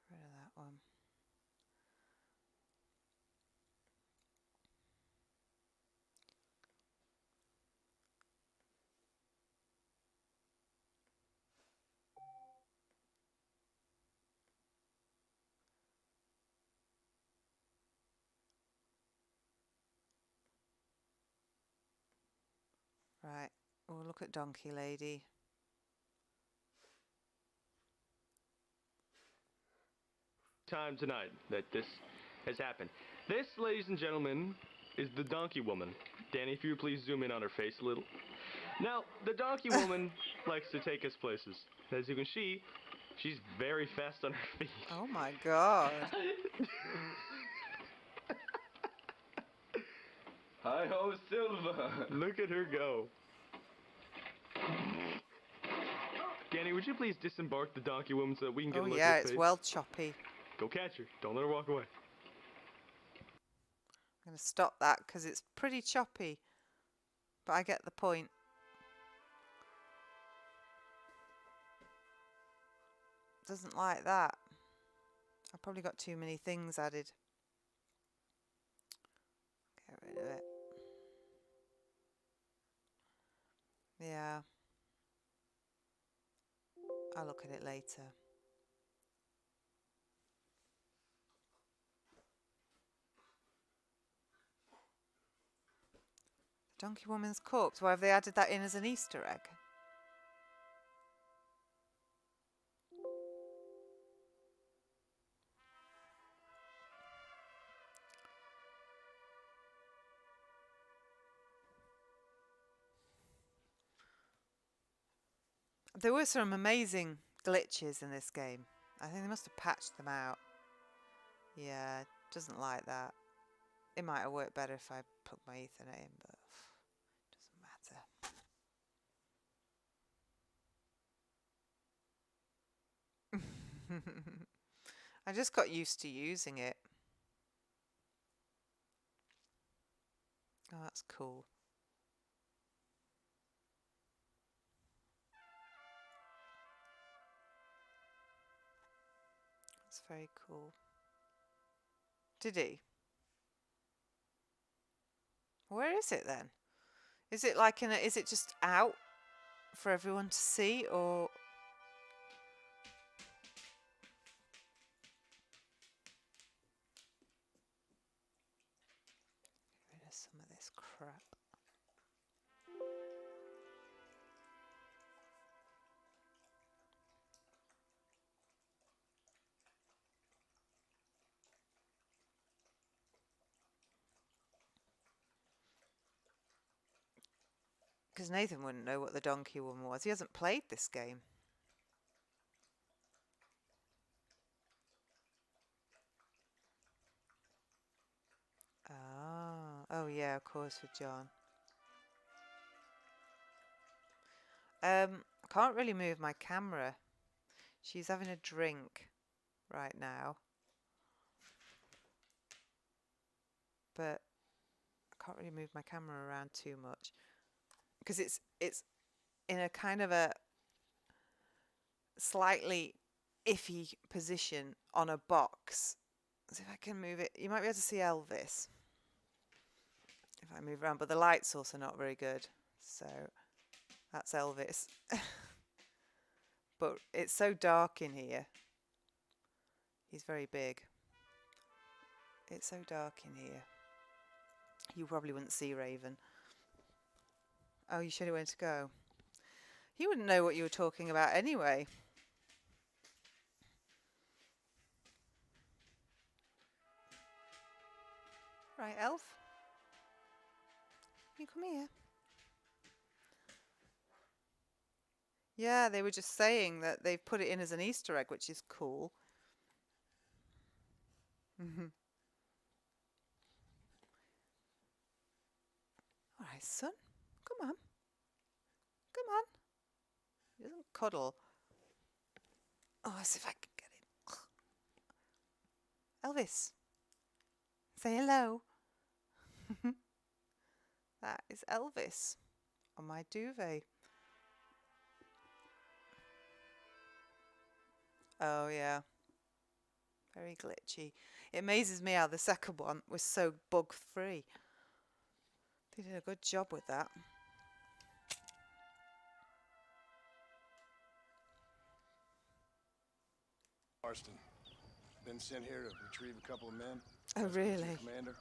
Get rid of that one. Right, we'll look at Donkey Lady. Time tonight that this has happened. This, ladies and gentlemen, is the donkey woman. Danny, if you would please zoom in on her face a little. Now, the donkey woman likes to take us places. As you can see, she's very fast on her feet. Oh my God. Hi-ho, Silva! Look at her go. Danny, would you please disembark the donkey woman so that we can get Oh a look yeah, at her it's face? well choppy. Go catch her. Don't let her walk away. I'm going to stop that because it's pretty choppy. But I get the point. Doesn't like that. I've probably got too many things added. Get rid of it. Yeah. I'll look at it later. Donkey Woman's corpse. Why have they added that in as an Easter egg? There were some amazing glitches in this game. I think they must have patched them out. Yeah, it doesn't like that. It might have worked better if I put my Ethernet in, but it doesn't matter. I just got used to using it. Oh, that's cool. That's very cool. Did he? Where is it then? Is it like is it just out for everyone to see, or get rid of some of this crap? Because Nathan wouldn't know what the Donkey Woman was. He hasn't played this game. Ah, oh yeah, of course, with John. I can't really move my camera. She's having a drink right now. But I can't really move my camera around too much. Because it's in a kind of a slightly iffy position on a box. So if I can move it, you might be able to see Elvis if I move around, but the light's also not very good. So that's Elvis. But it's so dark in here. He's very big. It's so dark in here. You probably wouldn't see Raven. Oh, you showed it where to go. He wouldn't know what you were talking about anyway. Right, Elf. You come here. Yeah, they were just saying that they've put it in as an Easter egg, which is cool. All right, son. Come on. Come on. He doesn't cuddle. Oh, let's see if I can get him. Elvis. Say hello. That is Elvis on my duvet. Oh, yeah. Very glitchy. It amazes me how the second one was so bug-free. They did a good job with that. Marston, been sent here to retrieve a couple of men. Oh, really? Commander.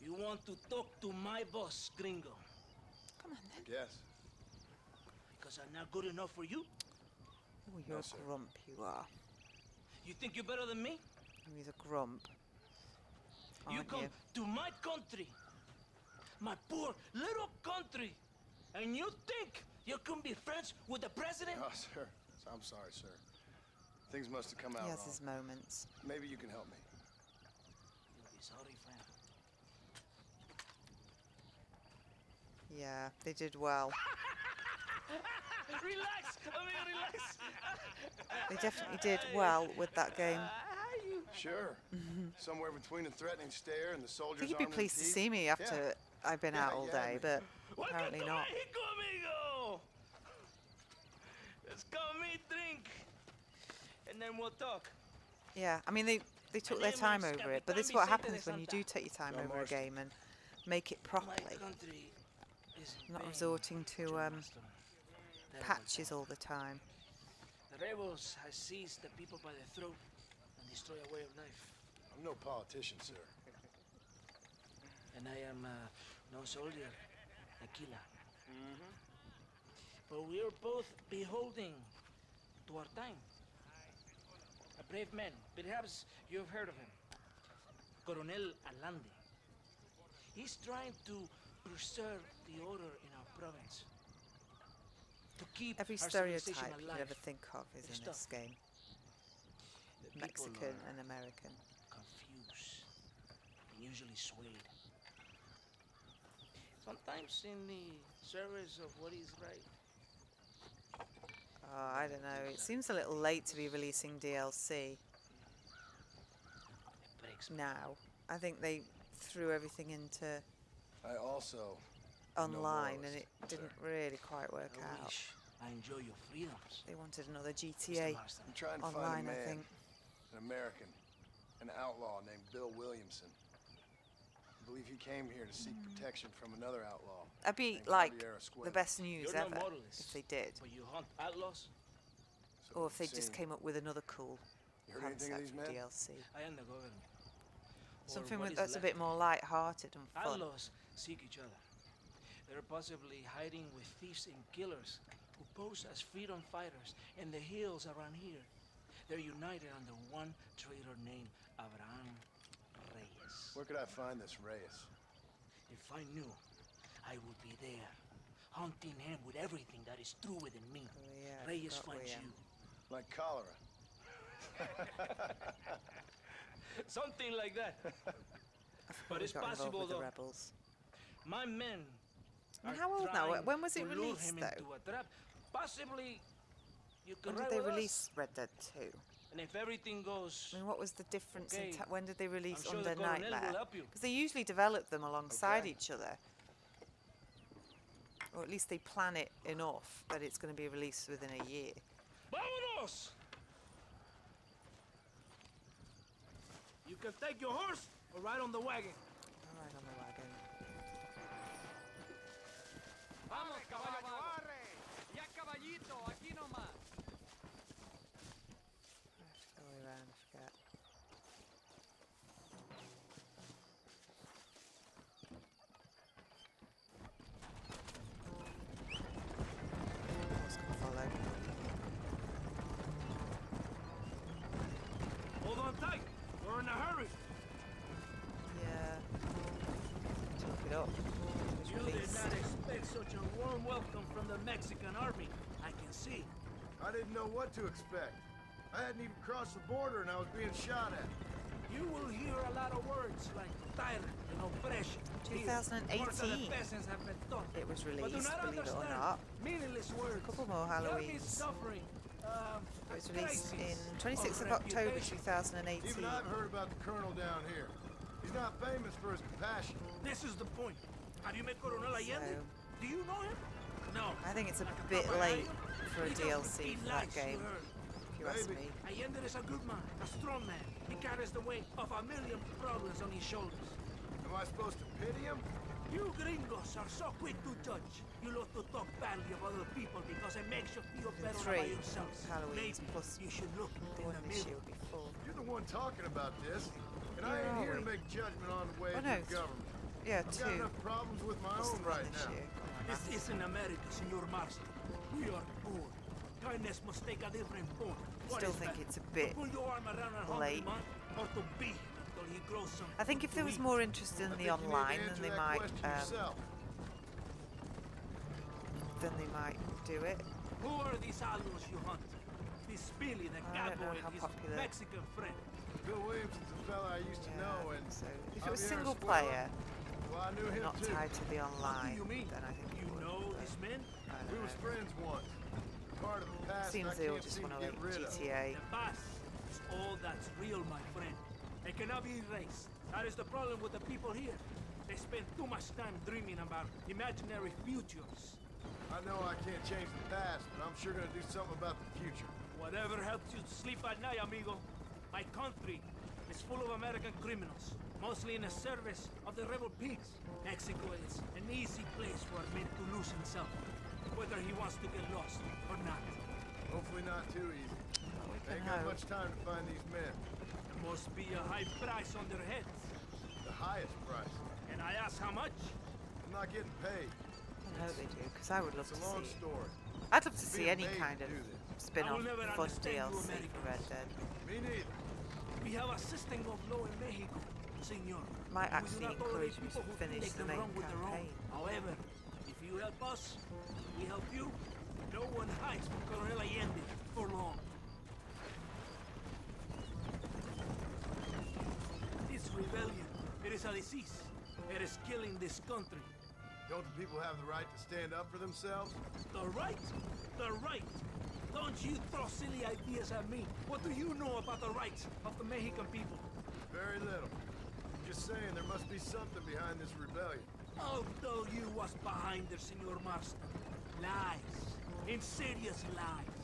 You want to talk to my boss, Gringo? Come on, then. Yes. Because I'm not good enough for you? Oh, you're a grump, you are. You think you're better than me? Oh, he's a grump. You Aren't come you? to my country, my poor little country, and you think you can be friends with the president? Oh, sir. I'm sorry, sir. Things must have come out He has wrong. his moments. Maybe you can help me. You'll be Sorry, friend. Yeah, they did well. Relax, amigo, relax. They definitely did well with that game. Sure. Somewhere between a threatening stare and the I soldiers think you'd be armed pleased to teeth. see me after Yeah. I've been out all day, but apparently not. Mexico, amigo. Let's come meet, drink, and then we'll talk. Yeah, I mean, they took their time over it, but this is what happens when you do take your time over a game and make it properly. Not resorting to patches all the time. The rebels has seized the people by the throat and destroy a way of life. I'm no politician, sir. And I am no soldier, Aquila. But we are both beholding to our time. A brave man, perhaps you have heard of him. Coronel Allende. He's trying to preserve the order in our province. To keep Every our civilization stereotype you alive. ever think of is in this game. The people Mexican are and American. confused and usually swayed. Sometimes in the service of what is right. Oh, I don't know. It seems a little late to be releasing DLC now. I think they threw everything into I also online no and it morals, didn't really quite work I out. wish I enjoy your freedoms. They wanted another GTA I'm trying to online, find a I man, think. an American, an outlaw named Bill Williamson. I believe he came here to seek protection from another outlaw. That'd be named like Javier Escuela. the best news You're no ever moralist, if they did. but you hunt outlaws. So Or if they it just seemed. came up with another cool You heard anything of concept these for men? DLC. I am the government. Or Something what with, is that's a left. bit more light-hearted and fun. Outlaws seek each other. They're possibly hiding with thieves and killers who pose as freedom fighters in the hills around here. They're united under one traitor named Abraham Reyes. Where could I find this Reyes? If I knew, I would be there, hunting him with everything that is true within me. Oh, yeah, I Reyes forgot finds we, you. Like cholera. Something like that. I forgot But we it's got involved possible, with the though. rebels. My men I mean, are how old now? trying When was it to lure released, him though? into a trap. Possibly you When could did ride they with us. release Red Dead 2? And if everything goes I mean, what was the difference okay, in when did they release I'm sure Under the Colonel will Nightmare? help you. Because they usually develop them alongside Okay. each other. Or at least they plan it enough that it's going to be released within a year. Vámonos! You can take your horse or ride on the wagon. All right, on the wagon. Vamos, caballo, arre. Ya caballito, aquí nomás. I have to go around, I forget. What's going to follow? Hold on tight. We're in a hurry. Yeah. Took it up. It was You did released. not expect such a warm welcome from the Mexican army. I can see. I didn't know what to expect. I hadn't even crossed the border and I was being shot at. You will hear a lot of words like tyrant and oppression. Here, most of the 2018 peasants have been taught. it was But do released, not believe it or understand not. meaningless words. A couple more You'll be Halloweens. suffering. It was released in crisis 26th of of October reputation. 2018. Even I've heard about the colonel down here. He's not famous for his compassion. This is the point. Have you met Coronel Allende? So- Do you know him? No. I think it's a Like bit proper late Italian? for a He doesn't DLC speak for that lies to game, her. if you ask me. Allende is a good man, a strong man. He carries the weight of a million problems on his shoulders. Am I supposed to pity him? You gringos are so quick to judge. You love to talk badly of other people because it makes you feel better about 3 yourselves. Halloweens Maybe plus you should look the in one the this mirror. year will be full. You're the one talking about this. And I Where ain't are here to we? make judgment on the way Oh, of no, your government. Yeah, I've 2. got enough problems with my Plus own the one right this now. year. Come on, This man. isn't America, Senor Marston. We are poor. Kindness must take a different form. What Still is think better, it's a to bit pull your arm around a hungry late. man, or to beat him until he grows some. I think if there was more interest in I the think you need to online, then answer they that might question yourself. do it. Who are these outlaws you hunt? This Billy, the I don't know cowboy, how and his popular Mexican friend. Bill Williamson's a fella I used to know, and so if it was Javier single Escuela, player, well, I knew him not too. tied to the online, you mean? then I think You know these men? We was friends once. Part of the past Seems I they all can't just seem want to to get like rid of. GTA. The past is all that's real, my friend. It cannot be erased. That is the problem with the people here. They spend too much time dreaming about imaginary futures. I know I can't change the past, but I'm sure gonna do something about the future. Whatever helps you sleep at night, amigo. My country is full of American criminals, mostly in the service of the rebel pigs. Mexico is an easy place for a man to lose himself, whether he wants to get lost or not. Hopefully not too easy. Ain't got much time to find these men. There must be a high price on their heads. The highest price. And I ask how much? I'm not getting paid. I hope they do, because I would love It's to a long see. story. I'd love to see Being any paid kind to of do this. spin-off I will never fun understand you DLC for Red Dead. Me neither. We have a system of law in Mexico, senor. Might We do actually not tolerate encourage me to people who think finish they the can main run with their own. campaign. However, if you help us, we help you. No one hides from Colonel Allende for long. This rebellion, it is a disease. It is killing this country. Don't the people have the right to stand up for themselves? The right? The right? Don't you throw silly ideas at me. What do you know about the rights of the Mexican people? Very little. I'm just saying there must be something behind this rebellion. I'll tell you what's behind there, Senor Marston. Lies. Insidious lies.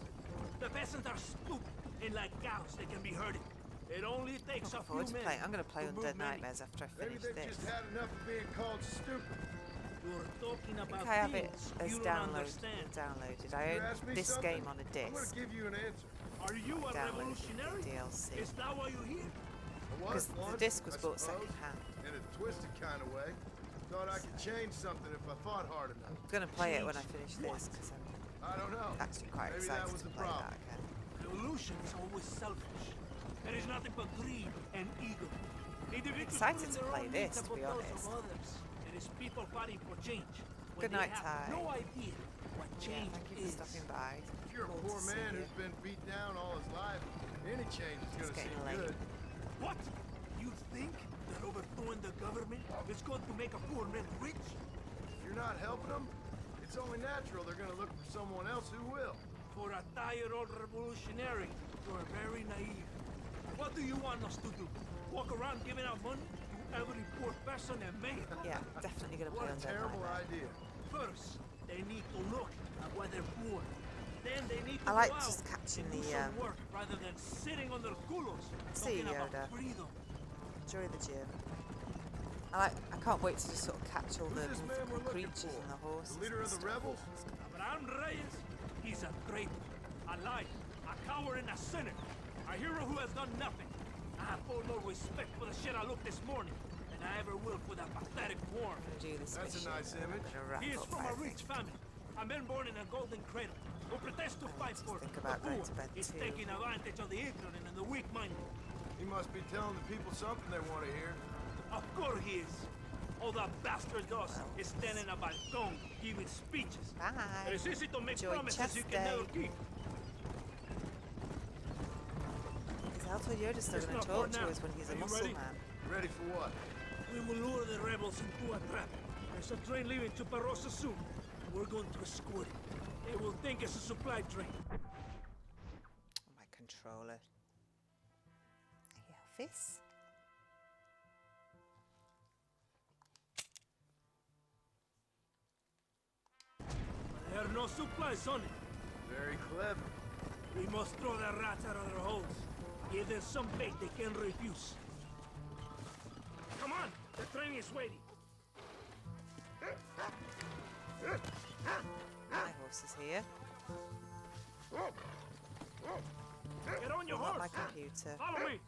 The peasants are stupid, and like cows, they can be herded. It only takes a few Forward to men. play. I'm going to play to move Undead many. Nightmares after I Maybe finish they've this. just had enough of being called stupid. You're talking I about think I have it things as you don't downloaded. understand. I You own ask me this something, game on a I'm disc. gonna give you an answer. Are you a Downloaded revolutionary? the DLC. Is that why you're here? I Because was the once, disc was I bought suppose, second hand. in a twisted kind of way. Thought I could change something if I fought hard enough. I'm going to play it when I finish What? this because I'm I don't know. actually quite Maybe that excited was to the play problem. that again. Revolution is always selfish. There is nothing but greed and ego. Individuals Excited putting to their play own this, needs to above be those honest. of others. It is people fighting for change. when Good they night, have Ty. no idea what change Thank you for is. stopping by. If you're a Cool poor to see man you. who's been beat down all his life, any change is It's gonna getting seem late. good. What? You think that overthrowing the government is going to make a poor man rich? If you're not helping them, it's only natural they're gonna look for someone else who will. For a tired old revolutionary, you are very naive. What do you want us to do? Walk around giving out money to every poor person in Mexico? Yeah, definitely gonna play What a Undead terrible Nightmare. idea. First, they need to look at why they're poor. Then they need to I like go out just catching and do the, some work rather than sitting on their culos See you, talking about Yoda. freedom. Enjoy the gym. I can't wait to just sort of catch all the Who's this man we're mythical looking creatures for? and the horses. The leader and of the stuff. rebels? Abraham Reyes, he's a traitor, a liar, a coward, and a sinner. A hero who has done nothing. I have full no respect for the shit I looked this morning, and I ever will for that pathetic war. Do this That's a mission, nice and I'm image. gonna wrap He is up, from I a rich think. family, a man born in a golden cradle, who pretends to fight for think the about going poor. to bed He's too. taking advantage of the ignorant and the weak-minded. He must be telling the people something they want to hear. Of course he is. All that bastard does is stand in a balcón giving speeches. Bye. It is easy to make Enjoy promises you chest can never day. keep. Is Alto Yoda still It's going not to talk for to now. us when he's a Are you muscle ready? man? Ready for what? We will lure the rebels into a trap. There's a train leaving to Barrosa soon. We're going to escort it. They will think it's a supply train. Oh, my controller. Hey, Elvis. There are no supplies on it. Very clever. We must throw the rats out of their holes. Give them some bait they can refuse. Come on, the train is waiting. My horse is here. Get on your Not horse. my computer. Follow me.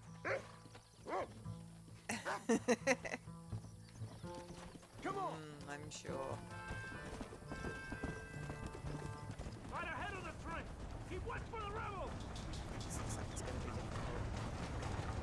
Come on! I'm sure. Right ahead of the train. Keep watch for the rebels. This looks like it's going to be difficult.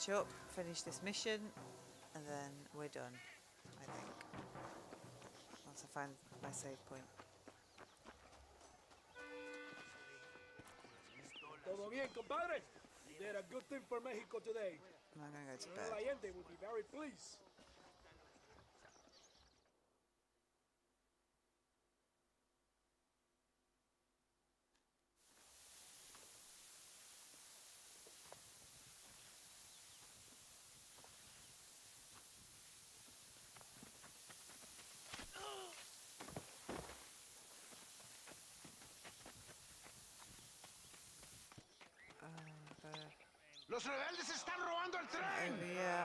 catch up, finish this mission, and then we're done, I think. Once I find my save point. Todo bien, compadre? You did a good thing for Mexico today. I'm gonna go to El bed. Allende will be very pleased. ¡Los rebeldes están robando el tren! Over here.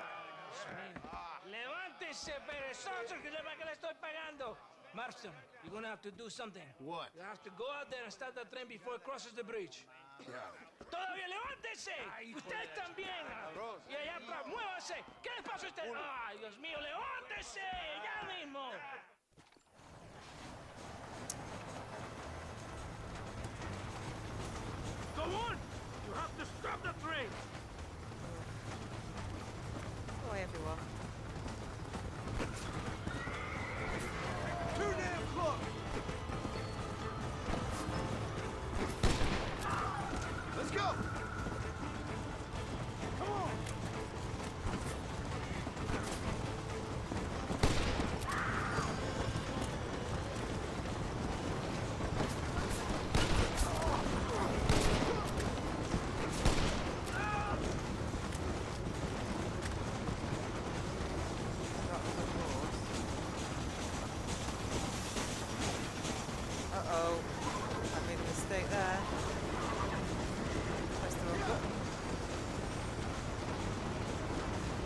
Levántese, perezoso, que sepa que le estoy pagando. Marston, you're gonna have to do something. What? You have to go out there and stop the train before it crosses the bridge. Yeah. ¡Todavía levántese! ¡Usted también! Y allá atrás, muévase. ¿Qué le pasa a usted? ¡Ay, Dios mío, levántese! ¡Ya mismo! Go on! You have to stop the train! Boy, everyone. Too damn close! Let's go! Come on! Uh-oh. I made a mistake there. Press the wrong button.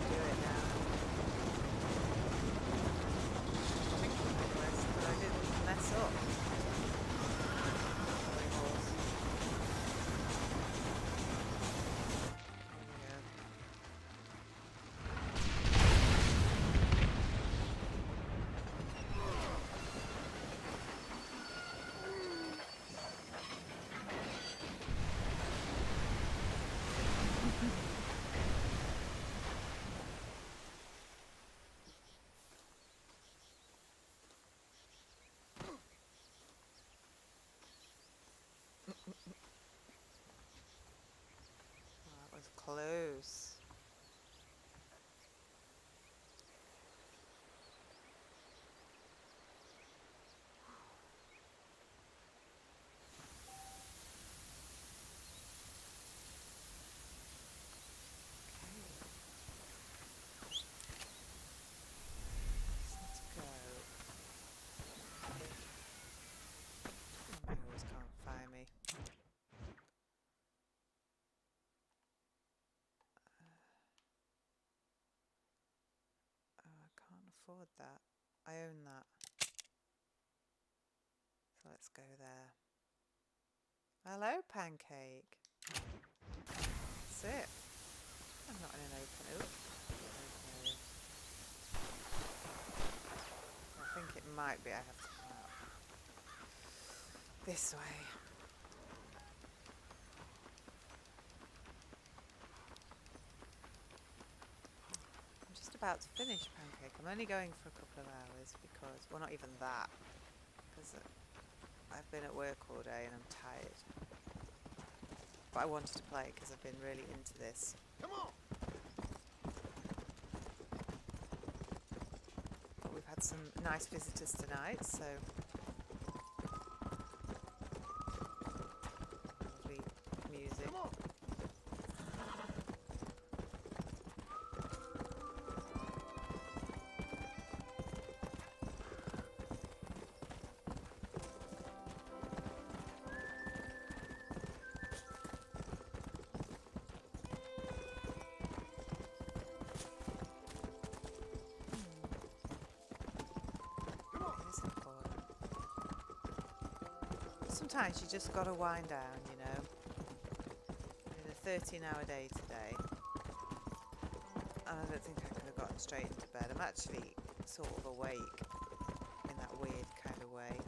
Do it now. I think I pressed, but I didn't mess up. Sorry, horse. There we go. That was close. Let's go. My horse can't find me. I can't afford that. I own that. So let's go there. Hello, Pancake. That's it. I'm not in an open. Open area. I think it might be I have to come out this way. I'm just about to finish, Pancake. I'm only going for a couple of hours because, well, not even that, because I've been at work all day and I'm tired. But I wanted to play because I've been really into this. Come on! But we've had some nice visitors tonight, so lovely music. Come on! It is important. Sometimes you just gotta wind down, you know. I did a 13-hour day today, and I don't think I could have gotten straight into bed. I'm actually sort of awake in that weird kind of way.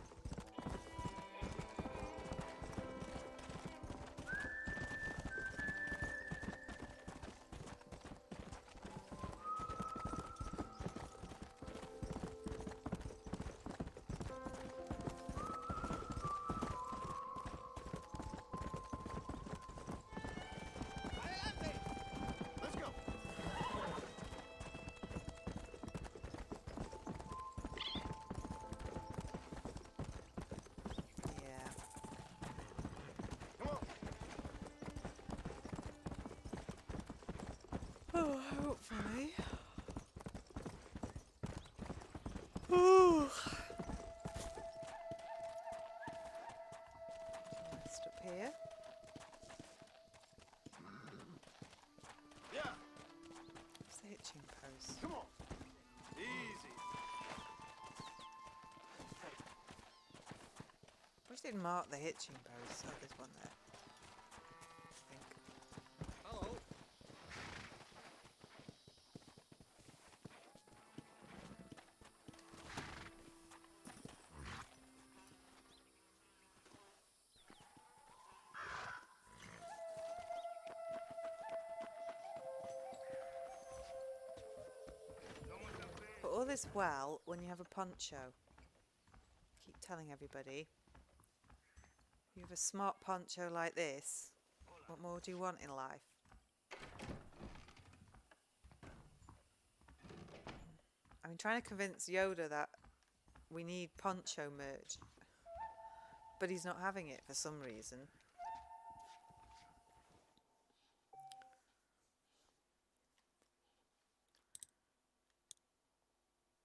didn't mark the hitching post. Oh, there's one there. I think. Hello. But all this well when you have a poncho. Keep telling everybody. You have a smart poncho like this. What more do you want in life? I've been trying to convince Yoda that we need poncho merch. But he's not having it for some reason.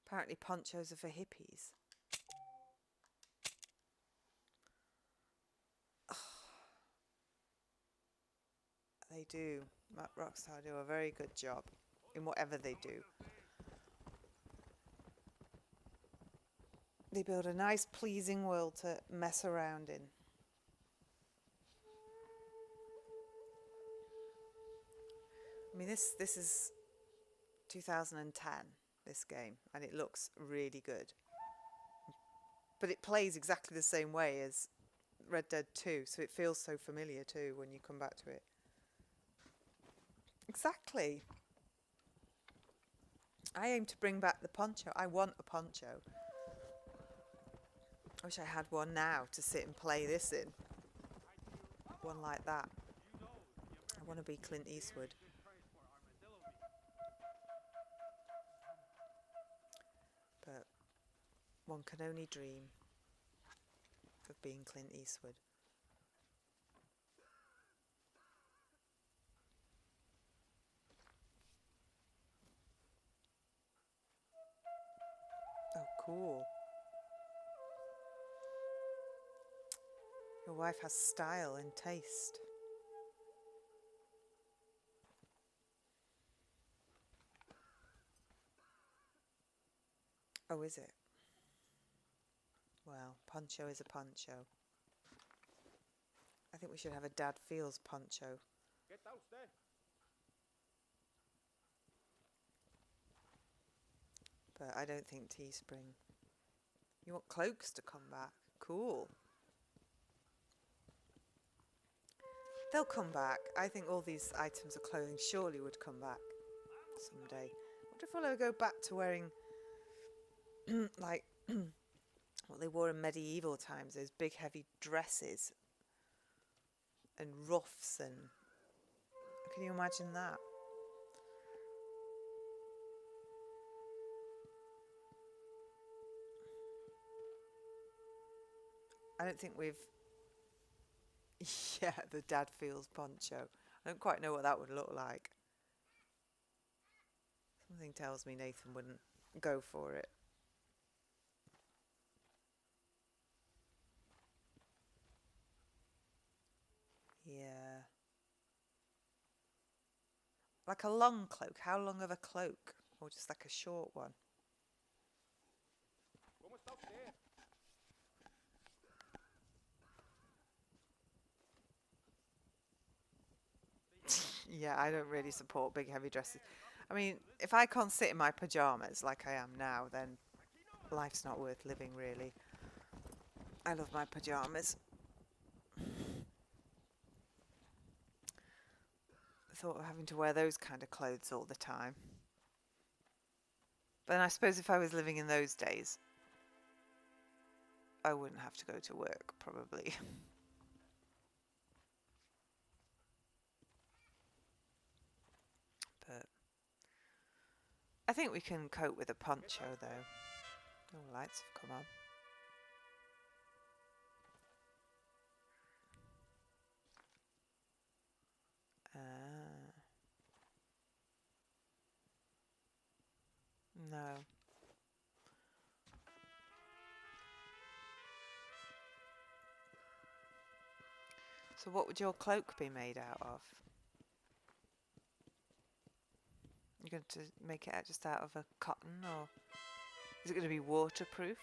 Apparently ponchos are for hippies. They do. Rockstar do a very good job in whatever they do. They build a nice, pleasing world to mess around in. I mean, this is 2010, this game, and it looks really good. But it plays exactly the same way as Red Dead 2, so it feels so familiar too when you come back to it. Exactly. I aim to bring back the poncho. I want a poncho. I wish I had one now to sit and play this in. One like that. I want to be Clint Eastwood. But one can only dream of being Clint Eastwood. Oh, cool. Your wife has style and taste. Oh, is it? Well, poncho is a poncho. I think we should have a Dad Feels poncho. But I don't think Teespring. You want cloaks to come back? Cool. They'll come back. I think all these items of clothing surely would come back someday. What if we'll go back to wearing like what they wore in medieval times, those big heavy dresses and ruffs, and can you imagine that? I don't think we've yeah, the Dad Feels poncho. I don't quite know what that would look like. Something tells me Nathan wouldn't go for it. Yeah. Like a long cloak. How long of a cloak? Or just like a short one? Yeah, I don't really support big heavy dresses. I mean, if I can't sit in my pyjamas like I am now, then life's not worth living, really. I love my pyjamas. The thought of having to wear those kind of clothes all the time. But then I suppose if I was living in those days, I wouldn't have to go to work, probably. But I think we can cope with a poncho, though. Oh, lights have come on. No. So what would your cloak be made out of? You're going to make it out just out of a cotton, or is it going to be waterproof?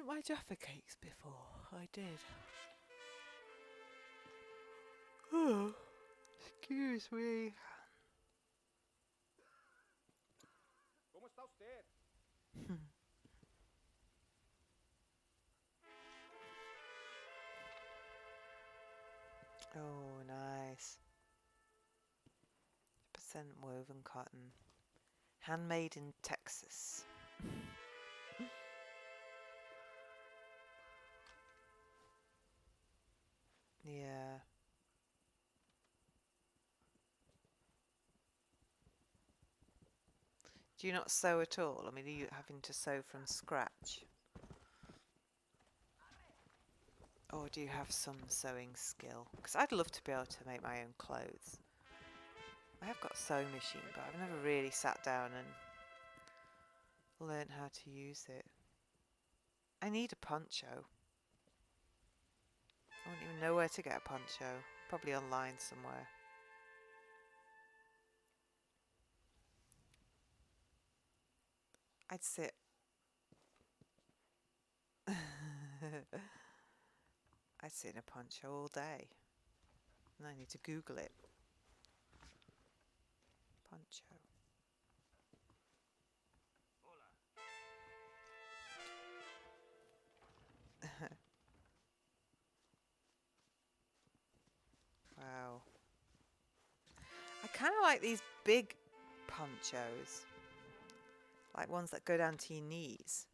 eaten my Jaffa cakes before? I did. Oh, excuse me. ¿Cómo está usted? Oh, nice. Percent woven cotton. Handmade in Texas. Yeah. Do you not sew at all? I mean, are you having to sew from scratch? Or do you have some sewing skill? Because I'd love to be able to make my own clothes. I have got a sewing machine, but I've never really sat down and learned how to use it. I need a poncho. I wouldn't even know where to get a poncho. Probably online somewhere. I'd sit. I'd sit in a poncho all day. And I need to Google it. Poncho. Wow. I kind of like these big ponchos. Like ones that go down to your knees.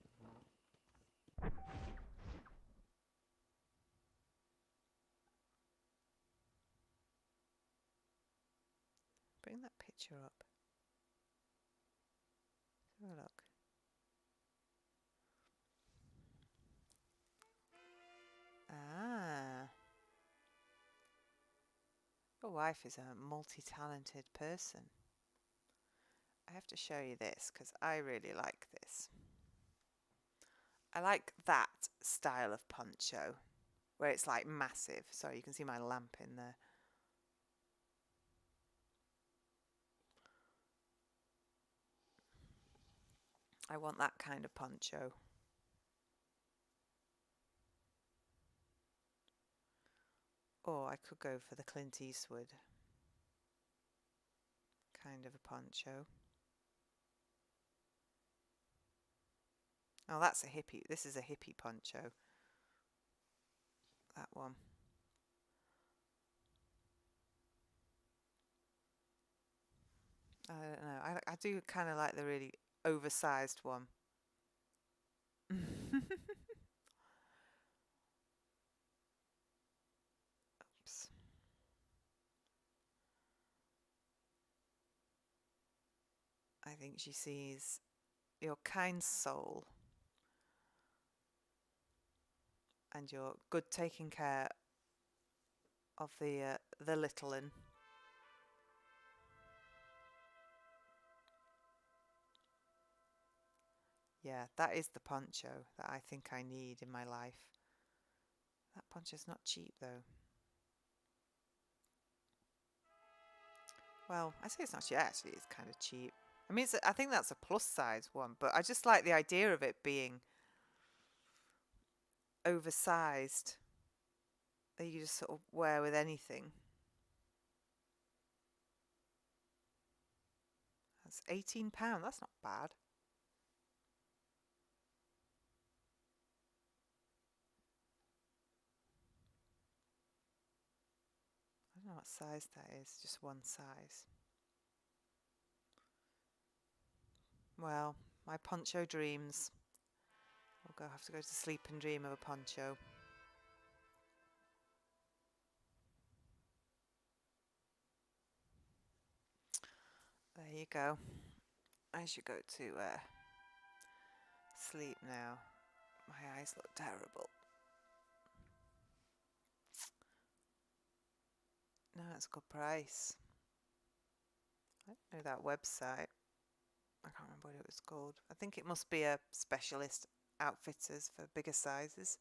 Bring that picture up. Let's have a look. Ah. Your wife is a multi-talented person. I have to show you this because I really like this. I like that style of poncho where it's like massive. Sorry, you can see my lamp in there. I want that kind of poncho. Or I could go for the Clint Eastwood kind of a poncho. Oh, that's a hippie. This is a hippie poncho. That one. I don't know. I do kind of like the really oversized one. Oops. I think she sees your kind soul and your good taking care of the little un. Yeah, that is the poncho that I think I need in my life. That poncho's not cheap though. Well, I say it's not cheap. Actually, it's kind of cheap. I mean, I think that's a plus size one, but I just like the idea of it being oversized that you just sort of wear with anything. That's £18. That's not bad. I don't know what size that is. Just one size. Well, my poncho dreams. I'll have to go to sleep and dream of a poncho. There you go. I should go to sleep now. My eyes look terrible. No, it's a good price. I don't know that website. I can't remember what it was called. I think it must be a Specialist Outfitters for bigger sizes.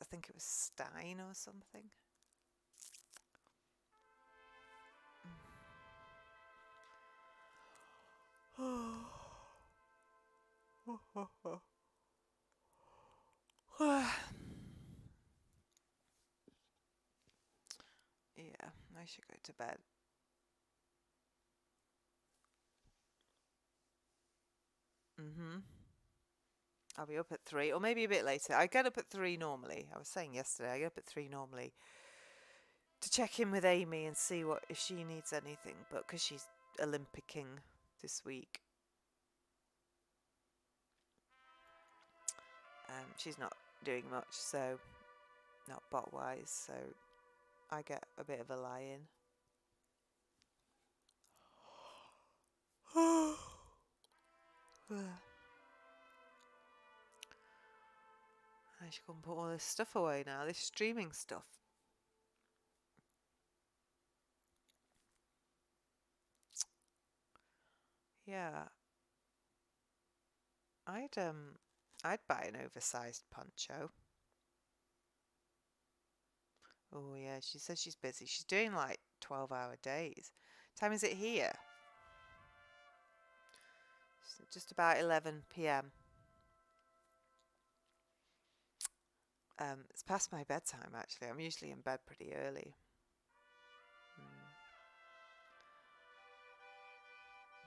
I think it was Stein or something. should go to bed. I'll be up at 3, or maybe a bit later. I get up at 3 normally. I was saying yesterday, I get up at 3 normally to check in with Amy and see if she needs anything, but because she's Olympicing this week, she's not doing much, so not bot-wise, so I get a bit of a lie-in. I should go and put all this stuff away now, this streaming stuff. Yeah. I'd buy an oversized poncho. Oh yeah, she says she's busy. She's doing like 12-hour days. Time is it here? It's just about 11 p.m. It's past my bedtime actually. I'm usually in bed pretty early.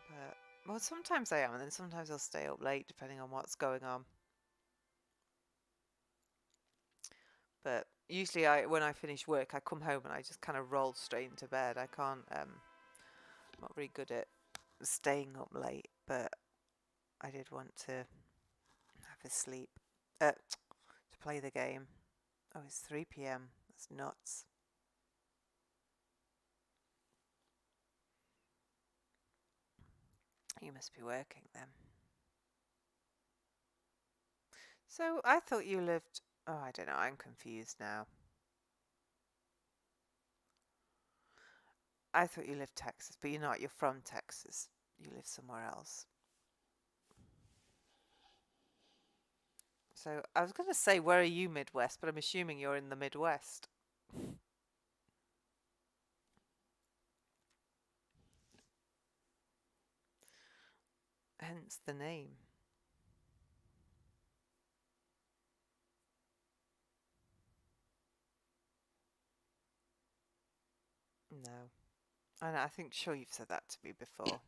But well, sometimes I am, and then sometimes I'll stay up late depending on what's going on. But usually when I finish work, I come home and I just kind of roll straight into bed. I can't, I'm not very good at staying up late, but I did want to have a sleep, to play the game. Oh, it's 3 p.m. That's nuts. You must be working then. So I thought you lived... Oh, I don't know. I'm confused now. I thought you lived Texas, but you're not. You're from Texas. You live somewhere else. So I was going to say, where are you, Midwest? But I'm assuming you're in the Midwest. Hence the name. No. I think sure you've said that to me before.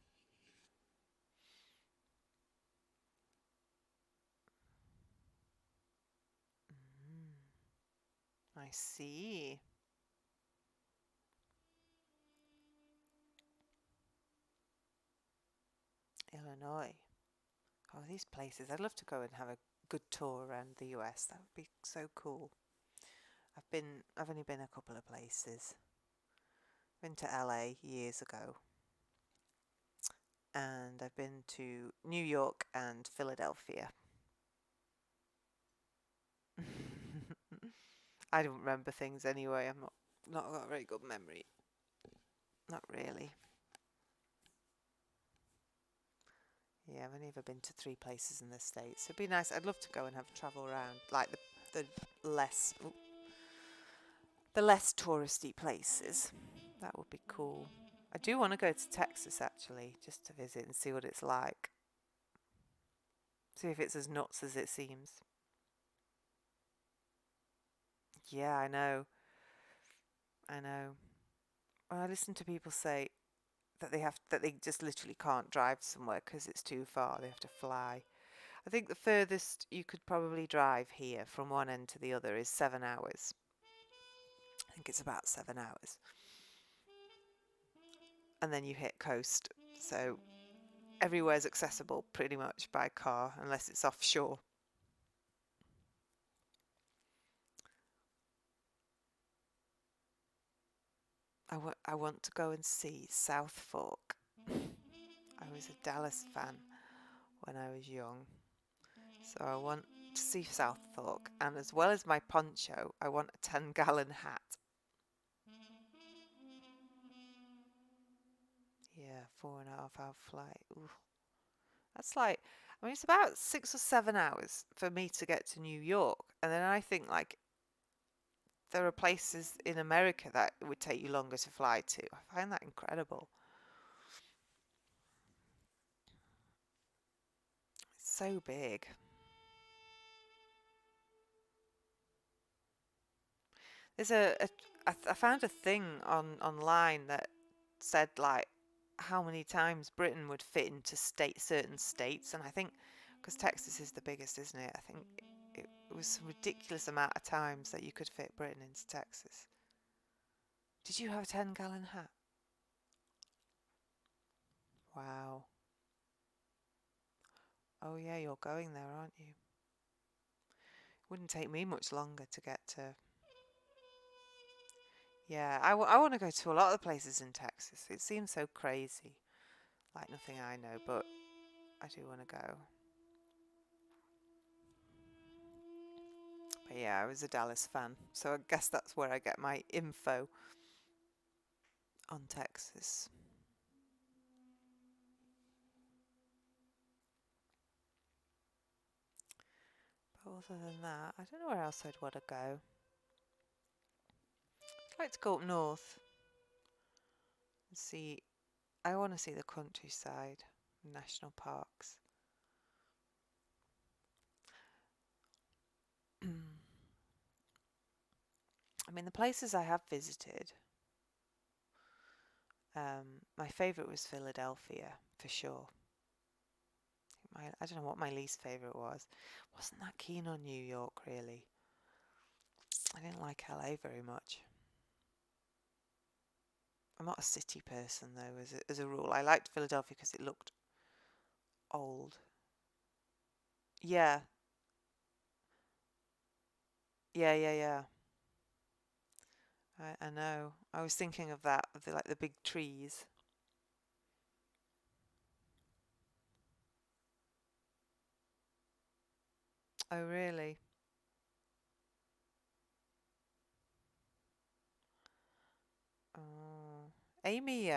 I see. Illinois. Oh, these places. I'd love to go and have a good tour around the US. That would be so cool. I've only been a couple of places. Been to LA years ago. And I've been to New York and Philadelphia. I don't remember things anyway. I'm not got a very good memory. Not really. Yeah, I've only ever been to 3 places in the States. It'd be nice. I'd love to go and have travel around, like the less touristy places. That would be cool. I do want to go to Texas actually, just to visit and see what it's like. See if it's as nuts as it seems. Yeah, I know. When I listen to people say that they just literally can't drive somewhere because it's too far, they have to fly. I think the furthest you could probably drive here from one end to the other is 7 hours. I think it's about 7 hours. And then you hit coast, so everywhere's accessible pretty much by car unless it's offshore. I want to go and see South Fork. I was a Dallas fan when I was young, so I want to see South Fork, and as well as my poncho, I want a 10-gallon hat. Yeah, 4.5-hour flight. Ooh. That's like, I mean, it's about 6 or 7 hours for me to get to New York, and then I think like there are places in America that it would take you longer to fly to. I find that incredible. It's so big. There's I found a thing online that said like how many times Britain would fit into certain states, and I think because Texas is the biggest, isn't it? I think it was a ridiculous amount of times that you could fit Britain into Texas. Did you have a 10-gallon hat? Wow. Oh yeah, you're going there, aren't you? Wouldn't take me much longer to get to. Yeah, I want to go to a lot of the places in Texas. It seems so crazy, like nothing I know, but I do want to go. But yeah, I was a Dallas fan, so I guess that's where I get my info on Texas. But other than that, I don't know where else I'd want to go. I'd like to go up north and see. I want to see the countryside, national parks. I mean, the places I have visited, my favourite was Philadelphia, for sure. I don't know what my least favourite was. Wasn't that keen on New York, really. I didn't like LA very much. I'm not a city person, though, as a rule. I liked Philadelphia because it looked old. Yeah. Yeah. I know. I was thinking of that, of the big trees. Oh, really? Oh. Amy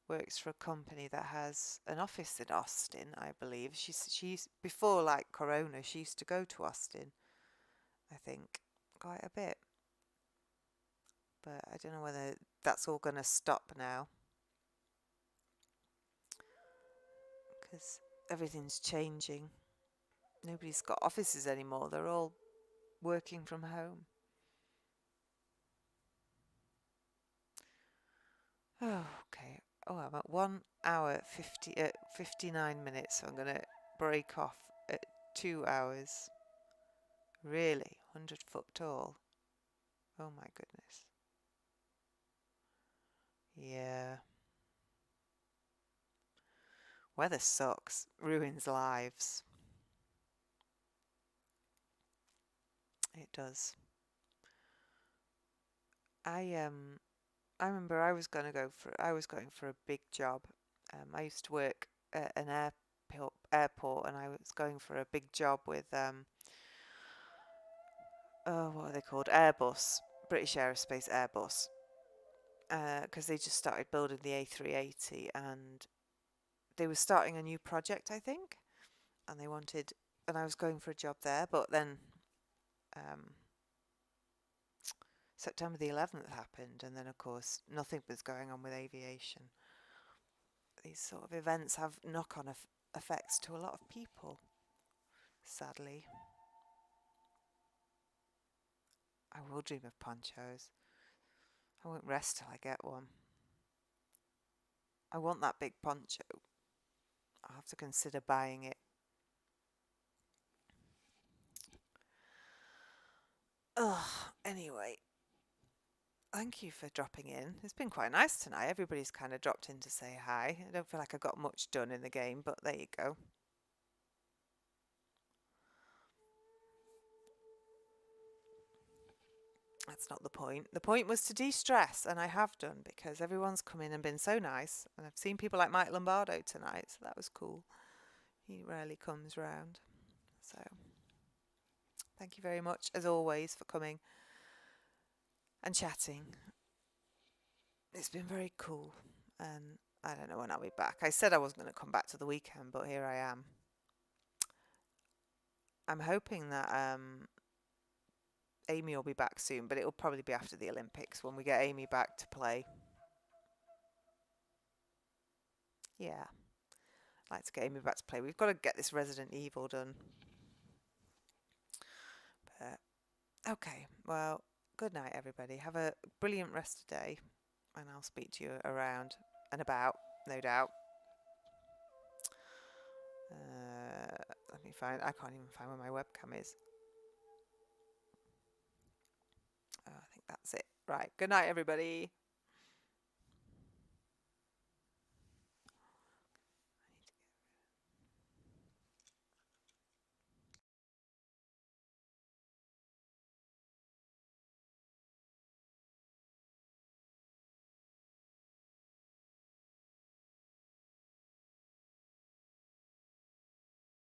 works for a company that has an office in Austin, I believe. She's before like Corona, she used to go to Austin, I think, quite a bit. But I don't know whether that's all going to stop now, because everything's changing. Nobody's got offices anymore. They're all working from home. Oh, okay. Oh, I'm at 1 hour 59 minutes, so I'm going to break off at 2 hours. Really? 100 foot tall? Oh my goodness. Yeah. Weather sucks. Ruins lives. It does. I remember I was going for a big job. I used to work at an airport, and I was going for a big job with what are they called? Airbus, British Aerospace Airbus, because they just started building the A380, and they were starting a new project, I think, and I was going for a job there, but then September the 11th happened, and then of course nothing was going on with aviation. These sort of events have knock-on effects to a lot of people, sadly. I will dream of ponchos. I won't rest till I get one. I want that big poncho. I'll have to consider buying it. Anyway. Thank you for dropping in. It's been quite nice tonight. Everybody's kind of dropped in to say hi. I don't feel like I got much done in the game, but there you go. That's not the point. The point was to de-stress, and I have done, because everyone's come in and been so nice. And I've seen people like Mike Lombardo tonight, so that was cool. He rarely comes round. So, thank you very much, as always, for coming and chatting. It's been very cool, and I don't know when I'll be back. I said I wasn't going to come back to the weekend, but here I am. I'm hoping that Amy will be back soon, but it'll probably be after the Olympics when we get Amy back to play. Yeah, I'd like to get Amy back to play. We've got to get this Resident Evil done. But okay, well, good night, everybody. Have a brilliant rest of the day, and I'll speak to you around and about, no doubt. Let me find. I can't even find where my webcam is. Oh, I think that's it. Right. Good night, everybody.